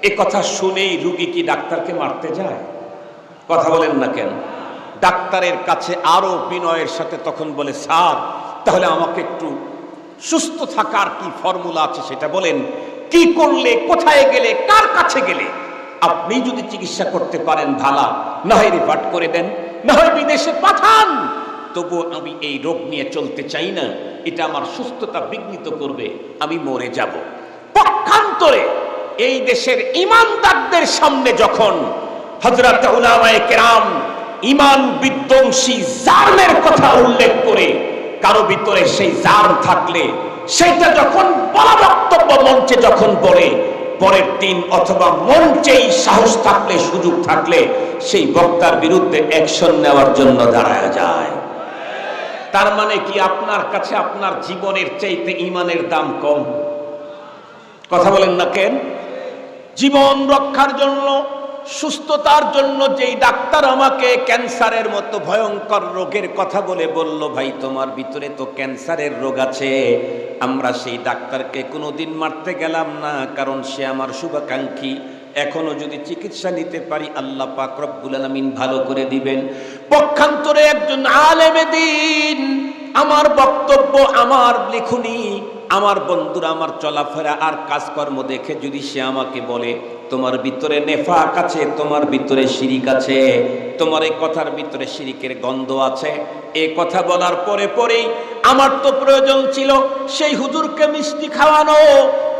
এ কথা শুনেই রোগী কি ডাক্তারকে মারতে যায়? কথা বলেন না কেন? ডাক্তারের কাছে আরো বিনয়ের সাথে তখন বলে, স্যার তাহলে আমাকে একটু সুস্থ থাকার কি ফর্মুলা আছে সেটা বলেন, কি করলে, কোথায় গেলে, কার কাছে গেলে আপনি যদি চিকিৎসা করতে পারেন ভালা, না হয় রিফার করে দেন, না হয় বিদেশে পাঠান, তবু আমি এই রোগ নিয়ে চলতে চাই না, এটা আমার সুস্থতা বিঘ্নিত করবে, আমি মরে যাব। পক্ষান্তরে এই দেশের ঈমানদারদের সামনে যখন হযরত উলামায়ে কেরাম ঈমান বিধ্বংসী জার্মের কথা উল্লেখ করে, কারো ভিতরে সেই জার্ম থাকলে সেটা যখন বলা বক্তব্য মঞ্চে যখন বলে, পরের দিন অথবা মঞ্চেই সাহস থাকলে, সুযোগ থাকলে সেই বক্তার বিরুদ্ধে অ্যাকশন নেওয়ার জন্য দাঁড়ায় যায়। তার মানে কি আপনার কাছে আপনার জীবনের চাইতে ঈমানের দাম কম? কথা বলেন না কেন? জীবন রক্ষার জন্য, সুস্থতার জন্য যেই ডাক্তার আমাকে ক্যান্সারের মতো ভয়ঙ্কর রোগের কথা বলে বলল, ভাই তোমার ভিতরে তো ক্যান্সারের রোগ আছে, আমরা সেই ডাক্তারকে কোনোদিন মারতে গেলাম না, কারণ সে আমার শুভাকাঙ্ক্ষী। এখনো যদি চিকিৎসা নিতে পারি আল্লাহ পাক রব্বুল আলামিন ভালো করে দিবেন। পক্ষান্তরে একজন আলেমে দ্বীন, আমার বক্তব্য, আমার লেখনী, আমার বন্ধুরা, আমার চলাফেরা আর কাজকর্ম দেখে যদি সে আমাকে বলে তোমার ভিতরে নেফাক আছে, তোমার ভিতরে শিরিক আছে, তোমার এই কথার ভিতরে শিরিকের গন্ধ আছে, এই কথা বলার পরে পরেই আমার তো প্রয়োজন ছিল সেই হুজুরকে মিষ্টি খাওয়ানো,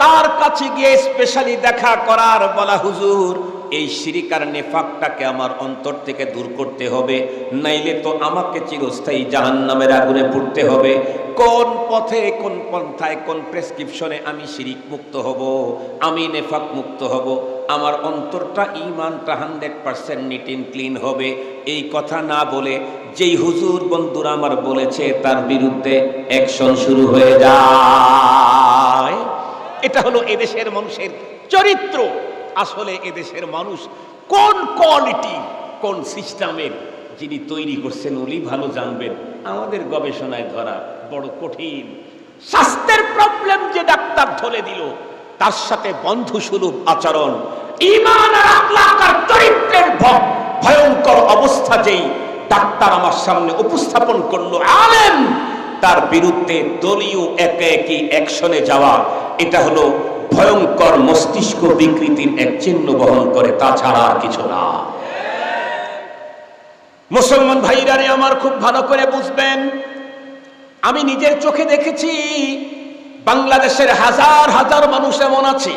তার কাছে গিয়ে স্পেশালি দেখা করার, বলা হুজুর এই শিরিক আর নেফাকটাকে আমার অন্তর থেকে দূর করতে হবে, নাইলে তো আমাকে চিরস্থায়ী জাহান্নামের আগুনে পুড়তে হবে। কোন পথে, কোন পন্থায়, কোন প্রেসক্রিপশনে আমি শিরিক মুক্ত হব, আমি নেফাক মুক্ত হব, আমার অন্তরটা, ঈমানটা 100% নিট এন্ড ক্লিন হবে, এই কথা না বলে যেই হুজুর বন্ধুরা আমার বলেছে তার বিরুদ্ধে অ্যাকশন শুরু হয়ে যায়। এটা হলো এদেশের মানুষের চরিত্র। আসলে এদেশের মানুষ কোন কোয়ালিটি, কোন সিস্টেমের যিনি তৈরি করছেন উনি ভালো জানবেন। আমাদের গবেষণায় ধরা বড় কঠিন। স্বাস্থ্যের প্রবলেম যে ডাক্তার ধরে দিল, তার সাথে বন্ধুসুলভ আচরণ, ঈমান আর আখলাক আর চরিত্রের ভয়ঙ্কর অবস্থা যেই ডাক্তার আমার সামনে উপস্থাপন করলো, আলেম, তার বিরুদ্ধে দলীয় একে একই অ্যাকশনে যাওয়া, এটা হলো ভয়ঙ্কর মস্তিষ্ক বিকৃতির এক চিহ্ন বহন করে, তাছাড়া আর কিছু না। মুসলমান ভাইরা রে আমার, খুব ভালো করে বুঝবেন, আমি নিজের চোখে দেখেছি বাংলাদেশের হাজার হাজার মানুষ এমন আছে,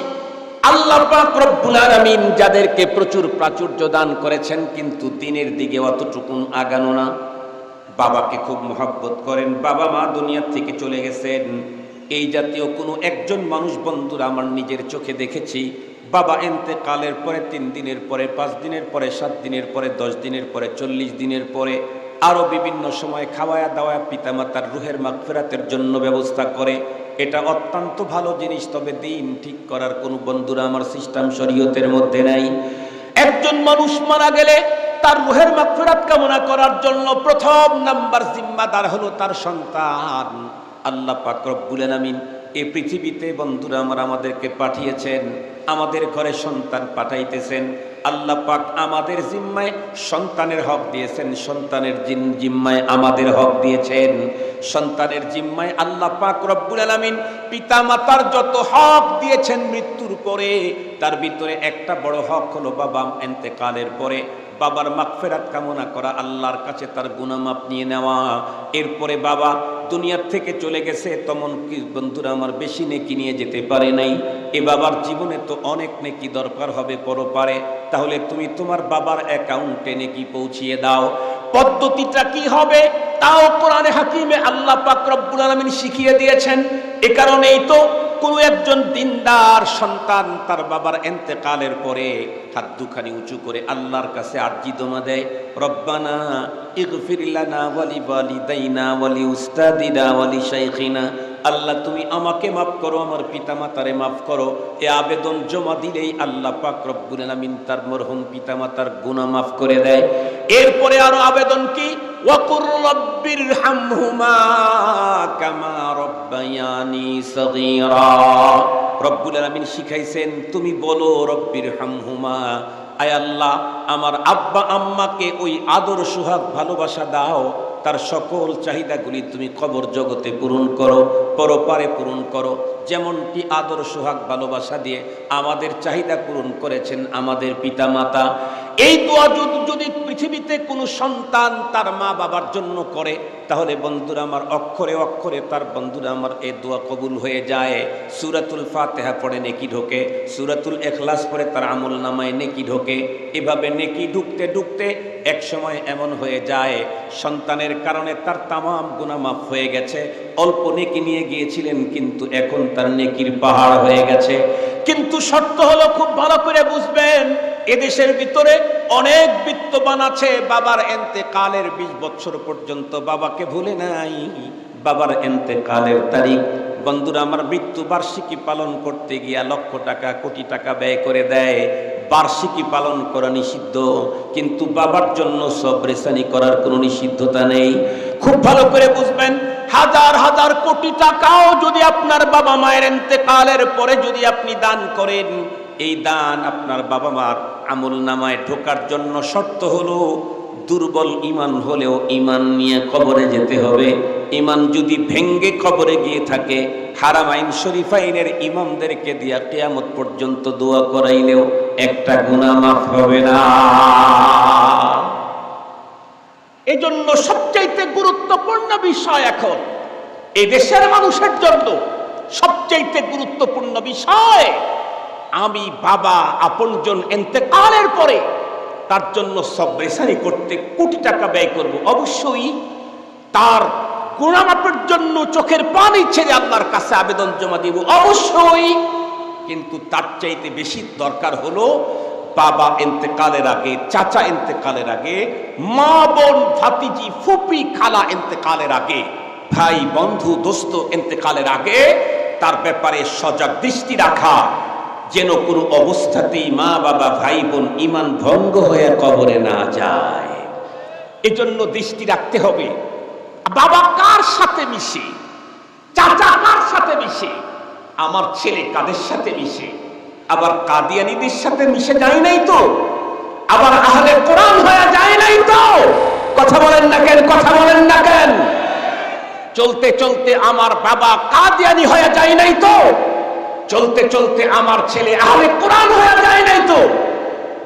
আল্লাহ পাক রব্বুল আলামিন যাদেরকে প্রচুর প্রাচুর্য দান করেছেন, কিন্তু দিনের দিকে অতটুকু আগানো না। বাবাকে খুব মহব্বত করেন, বাবা মা দুনিয়া থেকে চলে গেছেন, এই জাতীয় কোনো একজন মানুষ বন্ধুরা আমার নিজের চোখে দেখেছি, বাবা ইন্তেকালের পরে 3 দিনের পরে, 5 দিনের পরে, 7 দিনের পরে, 10 দিনের পরে, 40 দিনের পরে, আরো বিভিন্ন সময় খাওয়ায়া দাওয়া পিতামাতার রুহের মাগফিরাতের জন্য ব্যবস্থা করে। এটা অত্যন্ত ভালো জিনিস, তবে দিন ঠিক করার কোনো বন্ধুরা আমার সিস্টেম শরীয়তের মধ্যে নাই। একজন মানুষ মারা গেলে তার রুহের মাগফিরাত কামনা করার জন্য প্রথম নাম্বার জিম্মাদার হলো তার সন্তান। আল্লাহ পাক রব্বুল আলামিন এই পৃথিবীতে বন্ধুরা আমার আমাদেরকে পাঠিয়েছেন, আমাদের ঘরে সন্তান পাঠাইতেছেন। আল্লাহ পাক আমাদের জিম্মায় সন্তানের হক দিয়েছেন, সন্তানের জিম্মায় আমাদের হক দিয়েছেন। সন্তানের জিম্মায় আল্লাহ পাক রব্বুল আলামিন পিতা মাতার যত হক দিয়েছেন মৃত্যুর পরে, তার ভিতরে একটা বড় হক হলো বাবা ইন্তেকালের পরে বাবার মাগফিরাত কামনা করা, আল্লাহর কাছে তার গুনাহ মাপ নিয়ে নেওয়া। এরপরে বাবা দুনিয়ার থেকে চলে গেছে, তেমন কি বন্ধুরা আমার বেশি নেকি নিয়ে যেতে পারে নাই, এ বাবার জীবনে তো অনেক নেকি দরকার হবে পরপারে, তাহলে তুমি তোমার বাবার অ্যাকাউন্টে নেকি পৌঁছিয়ে দাও। পদ্ধতিটা কি হবে তাও কোরআনে হাকিমে আল্লাহ পাক রব্বুল আলামিন শিখিয়ে দিয়েছেন। এ কারণেই তো কোন একজন দিনদার সন্তান তার বাবার ইন্তেকালের পরে হাত দুখানি উঁচু করে আল্লাহর কাছে আরজি দোয়া দেয়, রব্বানা ইগফির লানা ওয়া লিওয়ালিদাইনা ওয়া লিউস্তাদিনা ওয়া লিশাইখিনা, আল্লাহ তুমি আমাকে মাফ করো, আমার পিতামাতারে মাফ করো। এ আবেদন জমা দিলেই আল্লাহ পাক রব্বুল আলামিন তার মরহুম পিতামাতার গুনাহ মাফ করে দেয়। এরপরে আরো আবেদন কি, ওয়াকুর রব্বিরহামহুমা কামা রব্বায়ানি সগীরা। রব্বুল আলামিন শিখাইছেন তুমি বলো রব্বিরহামহুমা, আয় আল্লাহ আমার আব্বা আম্মাকে ওই আদর সোহাগ ভালোবাসা দাও, তার সকল চাহিদাগুলি তুমি কবর জগতে পূরণ করো, পরপারে পূরণ করো, যেমনটি আদর সোহাগ ভালোবাসা দিয়ে আমাদের চাহিদা পূরণ করেছেন আমাদের পিতামাতা। এই দোয়া যদি পৃথিবীতে কোনো সন্তান তার মা বাবার জন্য করে, তাহলে বন্ধুরা আমার অক্ষরে অক্ষরে তার বন্ধুরা আমার এই দোয়া কবুল হয়ে যায়। সূরাতুল ফাতিহা পড়ে নেকি ঢোকে, সূরাতুল ইখলাস পড়ে তার আমল নামায় নেকি ঢোকে। এভাবে নেকি ঢুকতে ঢুকতে এক সময় এমন হয়ে যায় সন্তানের কারণে তার তামাম গুনাহ মাফ হয়ে গেছে। অল্প নেকি নিয়ে গিয়েছিলেন, কিন্তু এখন তার নেকির পাহাড় হয়ে গেছে। কিন্তু শর্ত হলো, খুব ভালো করে বুঝবেন, এদেশের ভিতরে অনেক বিত্তবান আছে, বাবার ইন্তেকালের 20 বছর পর্যন্ত বাবাকে ভুলে নাই। বাবার ইন্তেকালের তারিখ, বন্ধুরা আমার, মৃত্যু বার্ষিকী পালন করতে গিয়া লক্ষ টাকা কোটি টাকা ব্যয় করে দেয়। বার্ষিকী পালন করা নিষিদ্ধ, কিন্তু বাবার জন্য সবরেসানি করার কোনো নিষিদ্ধতা নেই। খুব ভালো করে বুঝবেন, হাজার হাজার কোটি টাকাও যদি আপনার বাবা মায়ের ইন্তেকালের পরে যদি আপনি দান করেন, এই দান আপনার বাবা মার আমল নামায় ঢোকার জন্য শর্ত হলো, দুর্বল ঈমান হলেও ঈমান নিয়ে কবরে যেতে হবে। ঈমান যদি ভেঙ্গে কবরে গিয়ে থাকে, হারামাইন শরীফাইনের ইমামদেরকে দিয়া কিয়ামত পর্যন্ত দোয়া করাইলেও একটা গুনাহ মাফ হবে না। এজন্য সবচাইতে গুরুত্বপূর্ণ বিষয় এখন এই দেশের মানুষের জন্য সবচাইতে গুরুত্বপূর্ণ বিষয়, আমি বাবা আপনজন ইন্তেকালের পরে তার জন্য সবরেসানি করতে কোটি টাকা ব্যয় করব, অবশ্যই তার গুনাহ মাফের জন্য চোখের পানি ছেড়ে আল্লাহর কাছে আবেদন জমা দিব, অবশ্যই। কিন্তু তার চাইতে বেশি দরকার হলো, বাবা ইন্তেকালের আগে, চাচা ইন্তেকালের আগে, মা বোন ভাতিজি ফুপি খালা ইন্তেকালের আগে, ভাই বন্ধু দোস্ত ইন্তেকালের আগে তার ব্যাপারে সজাগ দৃষ্টি রাখা, যেন কোনো অবস্থাতেই মা বাবা ভাই বোন ঈমান ভঙ্গ হয়ে কবরে না যায়। এজন্য দৃষ্টি রাখতে হবে, বাবা কার সাথে মিশে, চাচা কার সাথে মিশে, আমার ছেলে কাদের সাথে মিশে। আবার কাদিয়ানীদের সাথে মিশে যায় নাই তো, আবার আহলে কোরআন হয়ে যায় নাই তো। কথা বলেন না কেন, কথা বলেন না কেন? চলতে চলতে আমার বাবা কাদিয়ানী হয়ে যায় নাই তো, চলতে চলতে আমার ছেলে আহলে কোরআন হয়ে যায় নাই তো।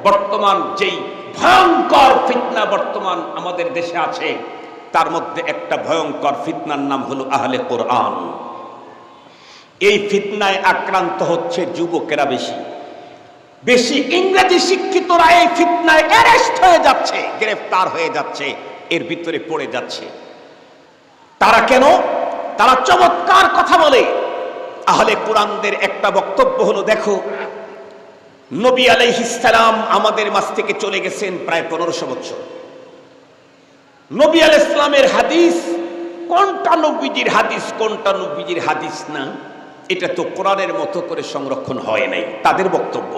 বর্তমান যেই ভয়ঙ্কর ফিতনা বর্তমান আমাদের দেশে আছে, তার মধ্যে একটা ভয়ঙ্কর ফিতনার নাম হলো আহলে কোরআন। এই ফিতনায় আক্রান্ত হচ্ছে যুবকেরা বেশি বেশি। ইংরেজি শিক্ষিতরা এই ফিতনায় অ্যারেস্ট হয়ে যাচ্ছে, গ্রেফতার হয়ে যাচ্ছে, এর ভিতরে পড়ে যাচ্ছে। তারা কেন? তারা চমৎকার কথা বলে। আহলে কোরআনদের একটা বক্তব্য হলো, দেখো নবী আলাইহিস সালাম আমাদের মাঝ থেকে চলে গেছেন প্রায় 1500 বছর। নবী আলাইহিস সালামের হাদিস কোনটা নবীজির হাদিস, কোনটা নবীজির হাদিস না, এটা তো কোরআনের মতো করে সংরক্ষণ হয় নাই। তাদের বক্তব্য,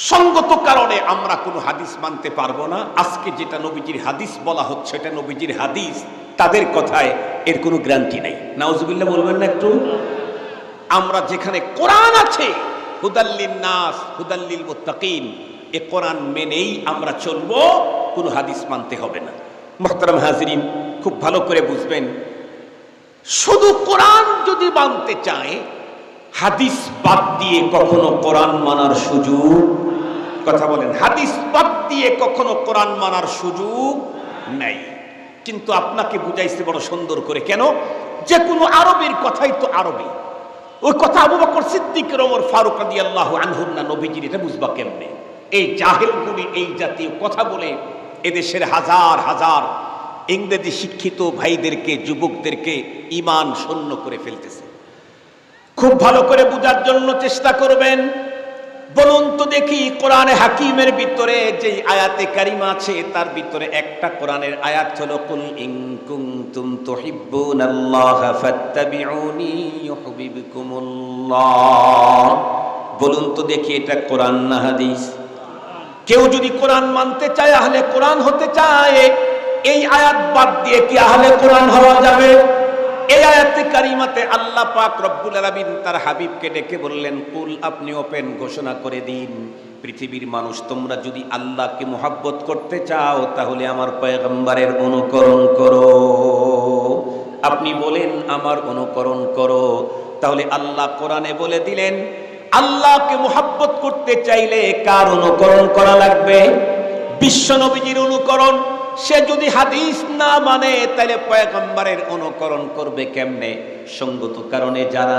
সঙ্গত কারণে আমরা কোনো হাদিস মানতে পারবো না। আজকে যেটা নবীজির হাদিস বলা হচ্ছে এটা নবীজির হাদিস, তাদের কথায় এর কোনো গ্যারান্টি নাই। নাউজুবিল্লাহ বলবেন না একটু? আমরা যেখানে কোরআন আছে, হুদাল্লিন নাস হুদাল্লিল মুত্তাকিন, এ কোরআন মেনেই আমরা চলবো, কোনো হাদিস মানতে হবে না। মুহতারাম হাজিরিন, খুব ভালো করে বুঝবেন, শুধু কোরআন যদি মানতে চায়, হাদিস বাদ দিয়ে কখনো কোরআন মানার সুযোগ, কথা বলেন, হাদিস বাদ দিয়ে কখনো কোরআন মানার সুযোগ নাই। কিন্তু আপনাকে বুঝাইছে বড় সুন্দর করে, কেন? যে কোনো আরবের কথাই তো আরবি। ওই কথা আবু বকর সিদ্দিক, ওমর ফারুক রাদিয়াল্লাহু আনহুম না নবীজির, এটা বুঝবা কেমনে? এই জাহেলগুলি এই জাতীয় কথা বলে এদেশের হাজার হাজার ইংরেজি শিক্ষিত ভাইদেরকে, যুবকদেরকে ঈমান শূন্য করে ফেলতেছে। খুব ভালো করে বুঝার জন্য চেষ্টা করবেন। বলুন তো দেখি, কোরআনে হাকিমের ভিতরে যে আয়াতে কারিমা আছে, তার ভিতরে একটা কোরআনের আয়াত হলো, কুল ইন কুনতুম তুহিব্বুনাল্লাহা ফাত্তাবিউনি ইউহিব্বুকুমুল্লাহ। বলুন তো দেখি, এটা কোরআন না হাদিস? কেউ যদি কোরআন মানতে চায়, আহলে কোরআন হতে চায়, এই আয়াত বাদ দিয়ে কি আহলে কোরআন হওয়া যাবে? এই আয়াতে কারিমাতে আল্লাহ পাক রব্বুল আলামিন তার হাবিবকে ডেকে বললেন, কুল, আপনি ওপেন ঘোষণা করে দিন, পৃথিবীর মানুষ, তোমরা যদি আল্লাহকে মুহাব্বত করতে চাও, তাহলে আমার পয়গম্বরের অনুকরণ করো। আপনি বলেন আমার অনুকরণ করো। তাহলে আল্লাহ কোরআনে বলে দিলেন, আল্লাহকে মুহাব্বত করতে চাইলে কার অনুকরণ করা লাগবে? বিশ্ব নবীজির অনুকরণ। সে যদি হাদিস না মানে, তাহলে পয়গম্বরের অনুকরণ করবে কেমনে? সঙ্গত কারণে যারা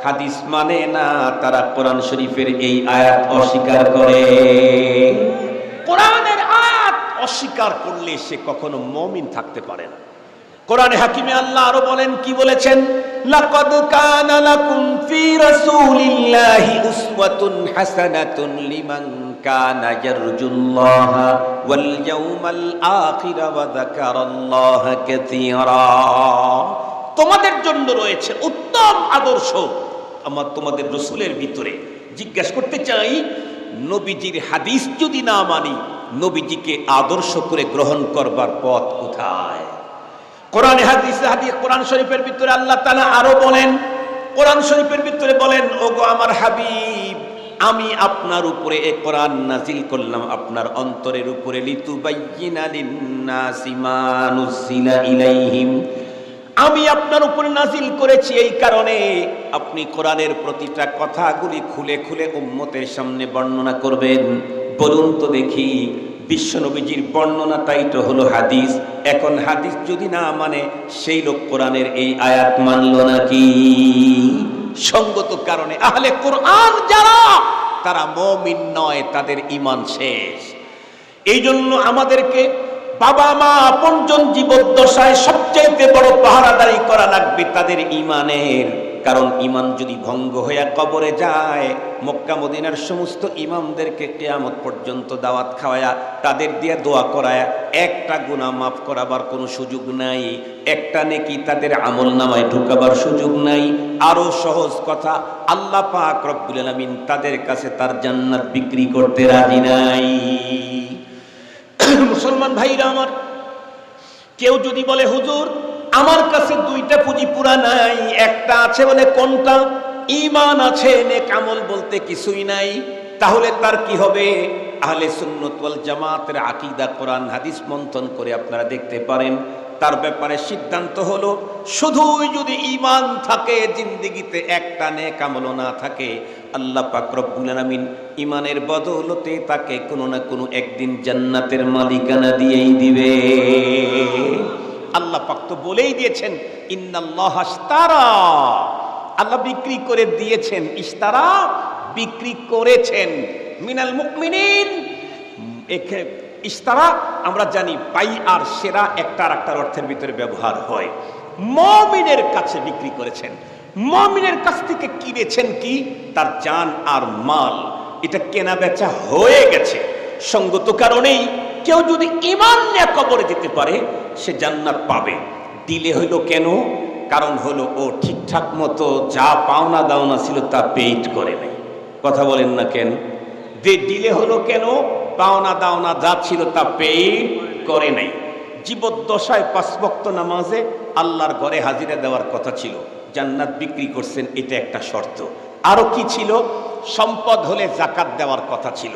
হাদিস মানে না, তারা কোরআন শরীফের এই আয়াত অস্বীকার করে। কোরআনের আয়াত অস্বীকার করলে সে কখনো মুমিন থাকতে পারে না। কোরআনে হাকিমে আল্লাহ আরো বলেন, কি বলেছেন? লাকাদ কানা লাকুম ফি রাসূলিল্লাহি উসওয়াতুন হাসানাতুন লিমান কানা ইয়ারজুল্লাহা ওয়াল ইয়াউমাল আখির ওয়া যাকারাল্লাহা কাসীরা। তোমাদের জন্য রয়েছে উত্তম আদর্শ আমার তোমাদের রাসূলের ভিতরে। জিজ্ঞাসা করতে চাই, নবীজির হাদিস যদি না মানি, নবীজিকে আদর্শ করে গ্রহণ করবার পথ কোথায়? কোরআনে কোরআন শরীফের ভিতরে আল্লাহ তাআলা আরো বলেন, কোরআন শরীফের ভিতরে বলেন, ওগো আমার হাবিব, আমি আপনার উপরে এই কোরআন নাজিল করলাম আপনার অন্তরের উপরে, লিতুবাইয়িনা লিন-নাসি মা নুজিলা ইলাইহিম। আমি আপনার উপরে নাজিল করেছি এই কারণে আপনি কোরআনের প্রতিটা কথাগুলি খুলে খুলে উম্মতের সামনে বর্ণনা করবেন। বলুন তো দেখি, বিশ্বনবীজির বর্ণনাটাই তো হলো হাদিস। এখন হাদিস যদি না মানে, সেই লোক কোরআনের এই আয়াত মানল নাকি? সঙ্গত কারণে আহলে কোরআন যারা, তারা মুমিন নয়, তাদের ঈমান শেষ। এই জন্য আমাদেরকে বাবা মা আপনজন জীবদ্দশায় সবচাইতে বড় পাহারাদারি করা লাগবে তাদের ঈমানের। কারণ ঈমান যদি ভঙ্গ হয়ে কবরে যায়, মক্কা মদিনার সমস্ত ইমামদেরকে কিয়ামত পর্যন্ত দাওয়াত খাওয়ায়া, তাদের দিয়ে দোয়া করায়া, একটা গুনাহ মাফ করাবার কোনো সুযোগ নাই, একটা নেকি তাদের আমলনামায় ঢুকাবার সুযোগ নাই। আরো সহজ কথা, আল্লাহ পাক রব্বুল আলামিন তাদের কাছে তার জান্নাত বিক্রি করতে রাজি নাই। মুসলমান ভাইরা আমার, কেউ যদি বলে হুজুর আমার কাছে দুইটা পুঁজি পুরা নাই, একটা আছে, বলে কোনটা? ঈমান আছে, নেক আমল বলতে কিছুই নাই। তাহলে তার কি হবে? আহলে সুন্নাত ওয়াল জামাতের আকীদা কোরআন হাদিস মন্থন করে আপনারা দেখতে পারেন। তার ব্যাপারে সিদ্ধান্ত হলো, শুধুই যদি ঈমান থাকে, জিন্দেগিতে একটা নেক আমলও না থাকে, আল্লাহ পাক রব্বুল আলামিন ঈমানের বদৌলতে তাকে কোনো না কোনো একদিন জান্নাতের মালিকানা দিয়েই দিবে। আল্লাহ পাক তো বলেই দিয়েছেন, ইন্নাল্লাহ ইশতারা, আল্লাহ বিক্রি করে দিয়েছেন, ইশতারা বিক্রি করেছেন, মিনাল মুমিনিন। ইশতারা আমরা জানি বাই আর সেরা একটার অর্থের ভিতরে ব্যবহার হয়। মুমিনের কাছে বিক্রি করেছেন, মুমিনের কাছ থেকে কিনেছেন কি? তার জান আর মাল, এটা কেনা বেচা হয়ে গেছে। সঙ্গত কারণেই কেউ যদি ঈমান নিয়ে কবরে যেতে পারে, সে জান্নাত পাবে। দিলে হইল কেন? কারণ হলো ও ঠিকঠাক মতো যা পাওনা দাওনা ছিল তা পেইড করে নাই। কথা বলেন না কেন? দিলে হলো কেন? পাওনা দাওনা যা ছিল তা পেইড করে নাই। জীবদ্দশায় 5 ওয়াক্ত নামাজে আল্লাহর ঘরে হাজিরা দেওয়ার কথা ছিল, জান্নাত বিক্রি করছেন, এটা একটা শর্ত। আরো কি ছিল? সম্পদ হলে যাকাত দেওয়ার কথা ছিল।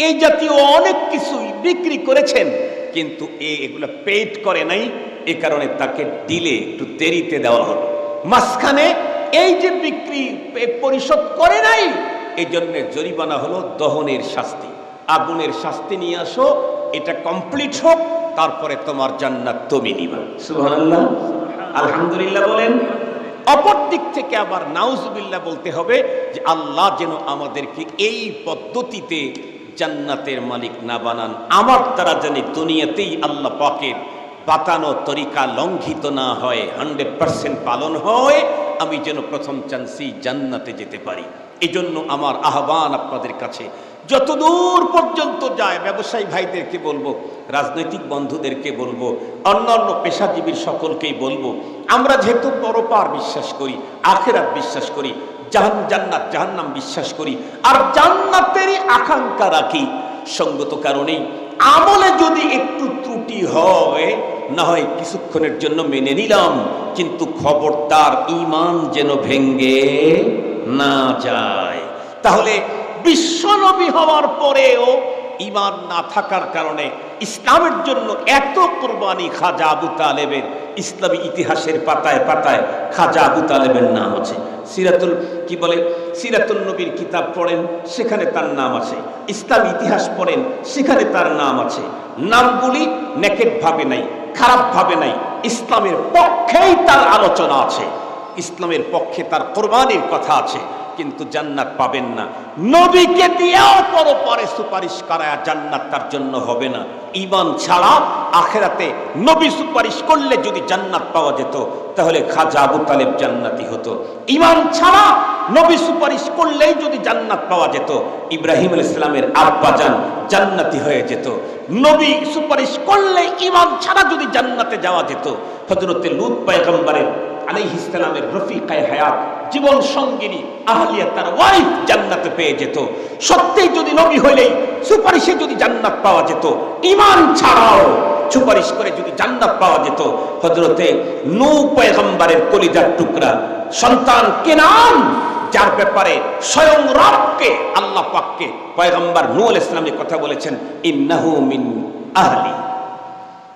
এই জাতীয় অনেক কিছুই বিক্রি করেছেন, কিন্তু এগুলো পেইড করে নাই। এ কারণে তাকে দিলে একটু দেরিতে দেওয়া হলো। মাঝখানে এই যে বিক্রি পরিশোধ করে নাই, এই জন্য জরিমানা হলো দহনের শাস্তি, আগুনের শাস্তি নিয়ে আসো, এটা কমপ্লিট হোক, তারপরে তোমার জান্নাত তুমি নিবা। সুবহানাল্লাহ, আলহামদুলিল্লাহ বলেন। অপর দিক থেকে আবার নাউজুবিল্লাহ বলতে হবে যে আল্লাহ যেন আমাদেরকে এই পদ্ধতিতে জান্নাতের মালিক না বানান, আমার দ্বারা জানি দুনিয়াতেই আল্লাহ পাকের বাতানো তরিকা লঙ্ঘিত না হয়, 100% পালন হয়, আমি যেন প্রথম চান্সি জান্নাতে যেতে পারি। এই জন্য আমার আহ্বান আপনাদের কাছে যতদূর পর্যন্ত যায়, ব্যবসায়ী ভাইদেরকে বলবো, রাজনৈতিক বন্ধুদেরকে বলবো, অন্যান্য পেশাজীবীর সকলকেই বলবো, আমরা যেহেতু পরপার বিশ্বাস করি, আখিরাত বিশ্বাস করি, জান্নাত জাহান্নাম বিশ্বাস করি, আর জান্নাতেরই আকাঙ্ক্ষা রাখি, সঙ্গত কারণেই আমলে যদি একটু ত্রুটি হয়, না হয় কিছুক্ষণের জন্য মেনে নিলাম, কিন্তু খবরদার ঈমান যেন ভেঙ্গে না যায়। তাহলে বিশ্বনবী হওয়ার পরেও ঈমান না থাকার কারণে ইসলামের জন্য এত কুরবানি, খাজা আবু তালেবের ইসলামী ইতিহাসের পাতায় পাতায় খাজা আবু তালেবের নাম আছে। সিরাতুল নবীর কিতাব পড়েন, সেখানে তার নাম আছে। ইসলামী ইতিহাস পড়েন, সেখানে তার নাম আছে। নামগুলি নেকেট ভাবে নাই, খারাপ ভাবে নাই, ইসলামের পক্ষেই তার আলোচনা আছে, ইসলামের পক্ষে তার কোরবানির কথা আছে। কিন্তু জান্নাত পাবেন না। নবীকে দিয়েও পরপরে সুপারিশ করায়া জান্নাত তার জন্য হবে না। ঈমান ছাড়া আখিরাতে নবী সুপারিশ করলে যদি জান্নাত পাওয়া যেত তাহলে খাজা আবু তালেব জান্নাতি হতো। ঈমান ছাড়া নবী সুপারিশ করলেই যদি জান্নাত পাওয়া যেত ইব্রাহিম আলাইহিস সালামের আব্বাজান জান্নাতি হয়ে যেত। নবী সুপারিশ করলে ঈমান ছাড়া যদি জান্নাতে যাওয়া যেত হযরতে লূত পয়গম্বরের আলাইহিস সালামের রফিকায়ে হায়াত জীবন সঙ্গিনী আহলিয়া তার ওয়াইফ জান্নাতে পেয়ে যেত। সত্যিই যদি নবী হইলেই সুপারিশে যদি জান্নাত পাওয়া যেত, ঈমান ছাড়াও সুপারিশ করে যদি জান্নাত পাওয়া যেত হযরতে নূহ পয়গম্বরের কলিজার টুকরা সন্তান কেনান, যার ব্যাপারে স্বয়ং রবকে আল্লাহ পাককে পয়গম্বর নূহ আলাইহিস সালাম কথা বলেছেন ইন্নাহু মিন আহলি,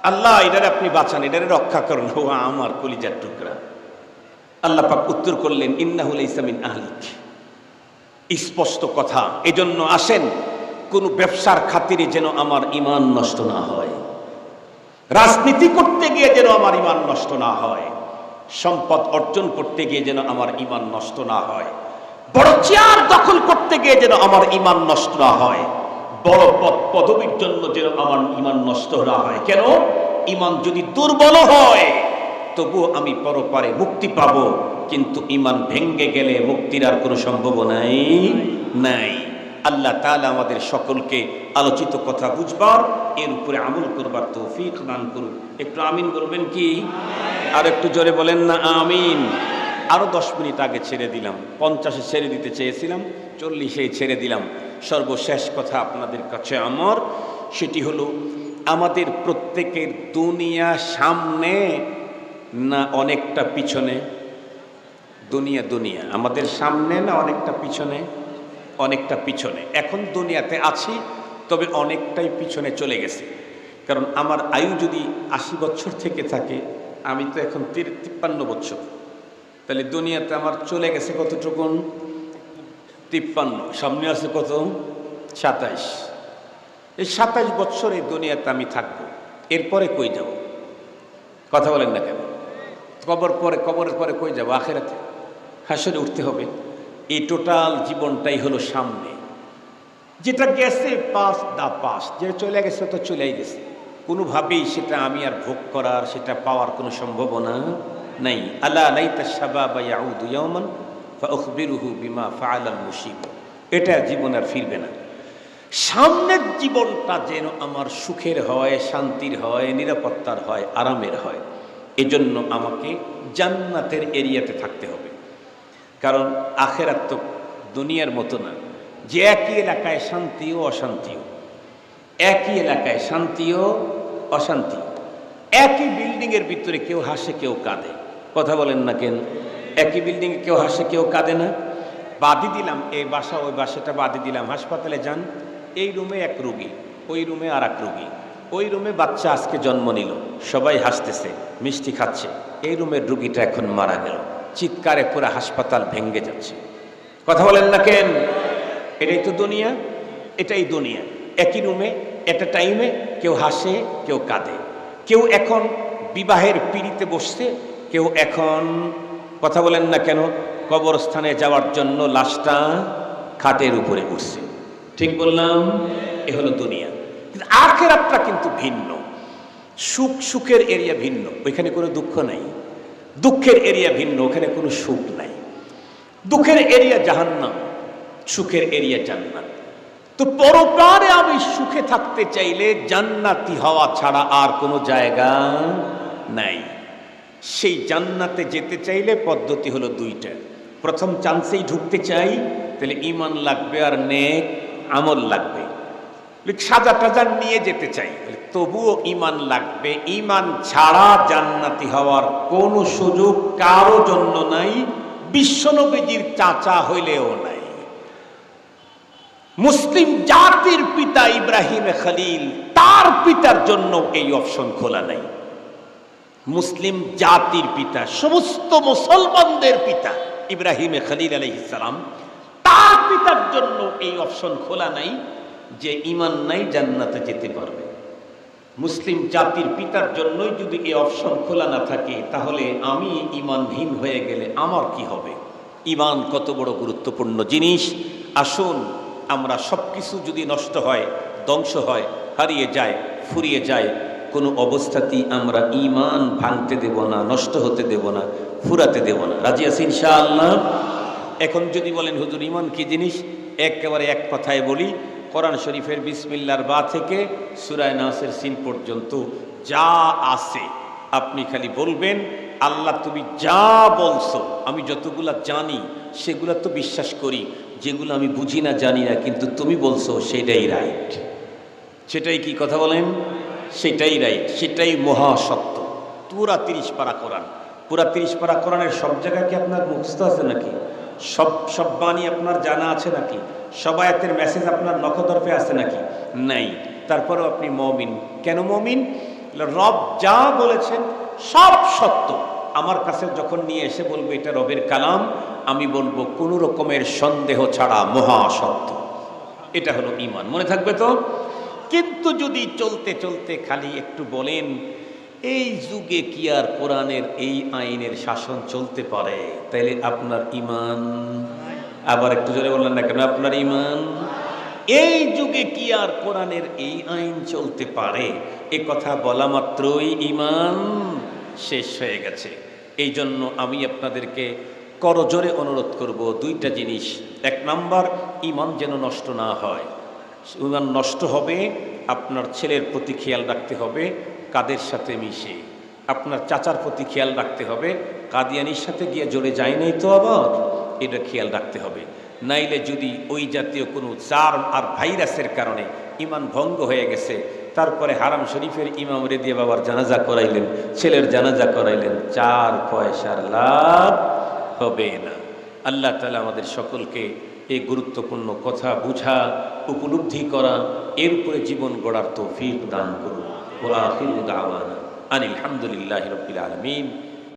আল্লাহ এটারে আপনি বাঁচান, এটারে রক্ষা করুন, ও আমার কলিজার টুকরা। আল্লাহ পাক উত্তর করলেন ইন্নাহু লাইসা মিন আহলিক। স্পষ্ট কথা। এজন্য আসেন কোন ব্যবসার খাতিরে যেন আমার ঈমান নষ্ট না হয়, রাজনীতি করতে গিয়ে যেন আমার ঈমান নষ্ট না হয়, সম্পদ অর্জন করতে গিয়ে যেন আমার ঈমান নষ্ট না হয়, বড় চেয়ার দখল করতে গিয়ে যেন আমার ঈমান নষ্ট না হয়, বড় পদ পদবীর জন্য যেন আমার ঈমান নষ্ট না হয়। কেন? ঈমান যদি দুর্বল হয় তবু আমি পরপারে মুক্তি পাব, কিন্তু ঈমান ভেঙ্গে গেলে মুক্তির আর কোনো সম্ভাবনাই নাই। আল্লাহ তাআলা আমাদের সকলকে আলোচিত কথা বুঝবার, এর উপরে আমল করবার তৌফিক দান করুন। একটু আমিন বলবেন কি? আর একটু জোরে বলেন না আমিন। আরো 10 মিনিট আগে ছেড়ে দিলাম, 50-এ ছেড়ে দিতে চেয়েছিলাম, 40-এ ছেড়ে দিলাম। সর্বশেষ কথা আপনাদের কাছে আমার, সেটি হলো আমাদের প্রত্যেকের দুনিয়া সামনে না অনেকটা পিছনে? দুনিয়া দুনিয়া আমাদের সামনে না অনেকটা পিছনে? অনেকটা পিছনে। এখন দুনিয়াতে আছি, তবে অনেকটাই পিছনে চলে গেছে। কারণ আমার আয়ু যদি 80 বছর থেকে থাকে, আমি তো এখন 53 বছর, তাহলে দুনিয়াতে আমার চলে গেছে কতটুকু? 53। সামনে আছে কত? 27। এই 27 বছর এই দুনিয়াতে আমি থাকবো, এরপরে কই যাব? কথা বলেন না কেন? কবরের পরে কই যাব? আখিরাতে হাসরে উঠতে হবে। এই টোটাল জীবনটাই হলো সামনে। যেটা গেছে পাস দা পাস, যে চলে গেছে তো চলেই গেছে, কোনোভাবেই সেটা আমি আর ভোগ করার, সেটা পাওয়ার কোনো সম্ভাবনা নাই। আলা লাইতা শাবাবা ইয়াউদু ইয়াওমান ফাউখবিরুহু বিমা ফাআলাল মুশিব। এটা জীবন আর ফিরবে না। সামনের জীবনটা যেন আমার সুখের হয়, শান্তির হয়, নিরাপত্তার হয়, আরামের হয়। এজন্য আমাকে জান্নাতের এরিয়াতে থাকতে হবে। কারণ আখিরাত তো দুনিয়ার মতো না যে একই এলাকায় শান্তিও অশান্তিও, একই এলাকায় শান্তিও অশান্তি, একই বিল্ডিংয়ের ভিতরে কেউ হাসে কেউ কাঁদে। কথা বলেন না কেন? একই বিল্ডিংয়ে কেউ হাসে কেউ কাঁদে না? বাদি দিলাম এই বাসা ওই বাসাটা বাদি দিলাম, হাসপাতালে যান, এই রুমে এক রোগী, ওই রুমে আর এক রোগী, ওই রুমে বাচ্চা আজকে জন্ম নিল, সবাই হাসতেছে মিষ্টি খাচ্ছে, এই রুমের রুগীটা এখন মারা গেল, চিৎকারে পুরো হাসপাতাল ভেঙে যাচ্ছে। কথা বলেন না কেন? এটাই তো দুনিয়া, এটাই দুনিয়া। একই রুমে একটা টাইমে কেউ হাসে কেউ কাঁদে, কেউ এখন বিবাহের পিঁড়িতে বসছে, কেউ এখন, কথা বলেন না কেন, কবরস্থানে যাওয়ার জন্য লাশটা খাটের উপরে উঠছে। ঠিক বললাম? এ হলো দুনিয়া। কিন্তু আখিরাতটা কিন্তু ভিন্ন। সুখের এরিয়া ভিন্ন, ওইখানে কোনো দুঃখ নাই। দুঃখের এরিয়া ভিন্ন, ওখানে কোনো সুখ নাই। দুঃখের এরিয়া জাহান্নাম, সুখের এরিয়া জান্নাত। তো পরকালে আমি সুখে থাকতে চাইলে জান্নাতি হওয়া ছাড়া আর কোনো জায়গা নাই। সেই জান্নাতে যেতে চাইলে পদ্ধতি হলো দুইটা। প্রথম চান্সেই ঢুকতে চাই, তাহলে ঈমান লাগবে আর নেক আমল লাগবে। সাজা টাজা নিয়ে যেতে চাই, তবুও ঈমান লাগবে। ঈমান ছাড়া জান্নাতি হওয়ার কোনো সুযোগ কারো জন্য নাই, বিশ্বনবীজির চাচা হইলেও নাই। মুসলিম জাতির পিতা ইব্রাহিম খলিল, তার পিতার জন্য এই অপশন খোলা নাই। মুসলিম জাতির পিতা, সমস্ত মুসলমানদের পিতা ইব্রাহিম খলিল আলাইহিস সালাম, তার পিতার জন্য এই অপশন খোলা নাই যে ঈমান নাই জান্নাতে যেতে পারবে। মুসলিম জাতির পিতার জন্যই যদি এই অপশন খোলা না থাকে, তাহলে আমি ঈমানহীন হয়ে গেলে আমার কি হবে? ঈমান কত বড় গুরুত্বপূর্ণ জিনিস। আসুন আমরা সব কিছু যদি নষ্ট হয়, ধ্বংস হয়, হারিয়ে যায়, ফুরিয়ে যায়, কোনো অবস্থাতেই আমরা ঈমান ভাঙতে দেব না, নষ্ট হতে দেব না, ফুরাতে দেব না। রাজি আছি ইনশাআল্লাহ? এখন যদি বলেন হুজুর ঈমান কি জিনিস, একেবারে এক কথায় বলি, কোরআন শরীফের বিসমিল্লাহর বা থেকে সূরা নাসের সিন পর্যন্ত যা আছে আপনি খালি বলবেন, আল্লাহ তুমি যা বলছো, আমি যতগুলা জানি সেগুলা তো বিশ্বাস করি, যেগুলো আমি বুঝি না, জানি না, কিন্তু তুমি বলছো সেটাই রাইট। সেটাই কি কথা বলেন? সেটাই রাইট, সেটাই মহাসত্য। পুরা 30 পারা কোরআন, পুরা 30 পারা কোরআনের সব জায়গায় কি আপনার মুখস্থ আছে নাকি? সব বাণী আপনার জানা আছে নাকি? সব আয়াতের মেসেজ আপনার নখদর্পে আছে নাকি? নাই। তারপরেও আপনি মুমিন। কেন মুমিন? রব যা বলেছেন সব সত্য। আমার কাছে যখন নিয়ে এসে বলবে এটা রবের কালাম, আমি বলবো কোনো রকমের সন্দেহ ছাড়া মহাসত্য। এটা হলো ঈমান। মনে থাকবে তো? কিন্তু যদি চলতে চলতে খালি একটু বলেন এই যুগে কি আর কোরআনের এই আইনের শাসন চলতে পারে, তাইলে আপনার ঈমান, আবার একটু জোরে বললেন না কেন, আপনার ঈমান, এই যুগে কি আর কোরআনের এই আইন চলতে পারে, এ কথা বলা মাত্রই ঈমান শেষ হয়ে গেছে। এই জন্য আমি আপনাদেরকে করজোরে অনুরোধ করব দুইটা জিনিস। এক নাম্বার, ঈমান যেন নষ্ট না হয়। ঈমান নষ্ট হবে, আপনার ছেলের প্রতি খেয়াল রাখতে হবে কাদের সাথে মিশে, আপনার চাচার প্রতি খেয়াল রাখতে হবে কাদিয়ানির সাথে গিয়ে জড়ে যায় নাই তো, আবার এটা খেয়াল রাখতে হবে। নাইলে যদি ওই জাতীয় কোনো জার্ম আর ভাইরাসের কারণে ঈমান ভঙ্গ হয়ে গেছে, তারপরে হারাম শরীফের ইমামরে দিয়ে বাবার জানাজা করাইলেন, ছেলের জানাজা করাইলেন, 4 পয়সার লাভ হবে না। আল্লাহ তাআলা আমাদের সকলকে এই গুরুত্বপূর্ণ কথা বুঝা, উপলব্ধি করা, এর উপরে জীবন গড়ার তৌফিক দান করুন। ওয়া আখিরু দাওয়ানা আনিল হামদুলিল্লাহি রাব্বিল আলামিন।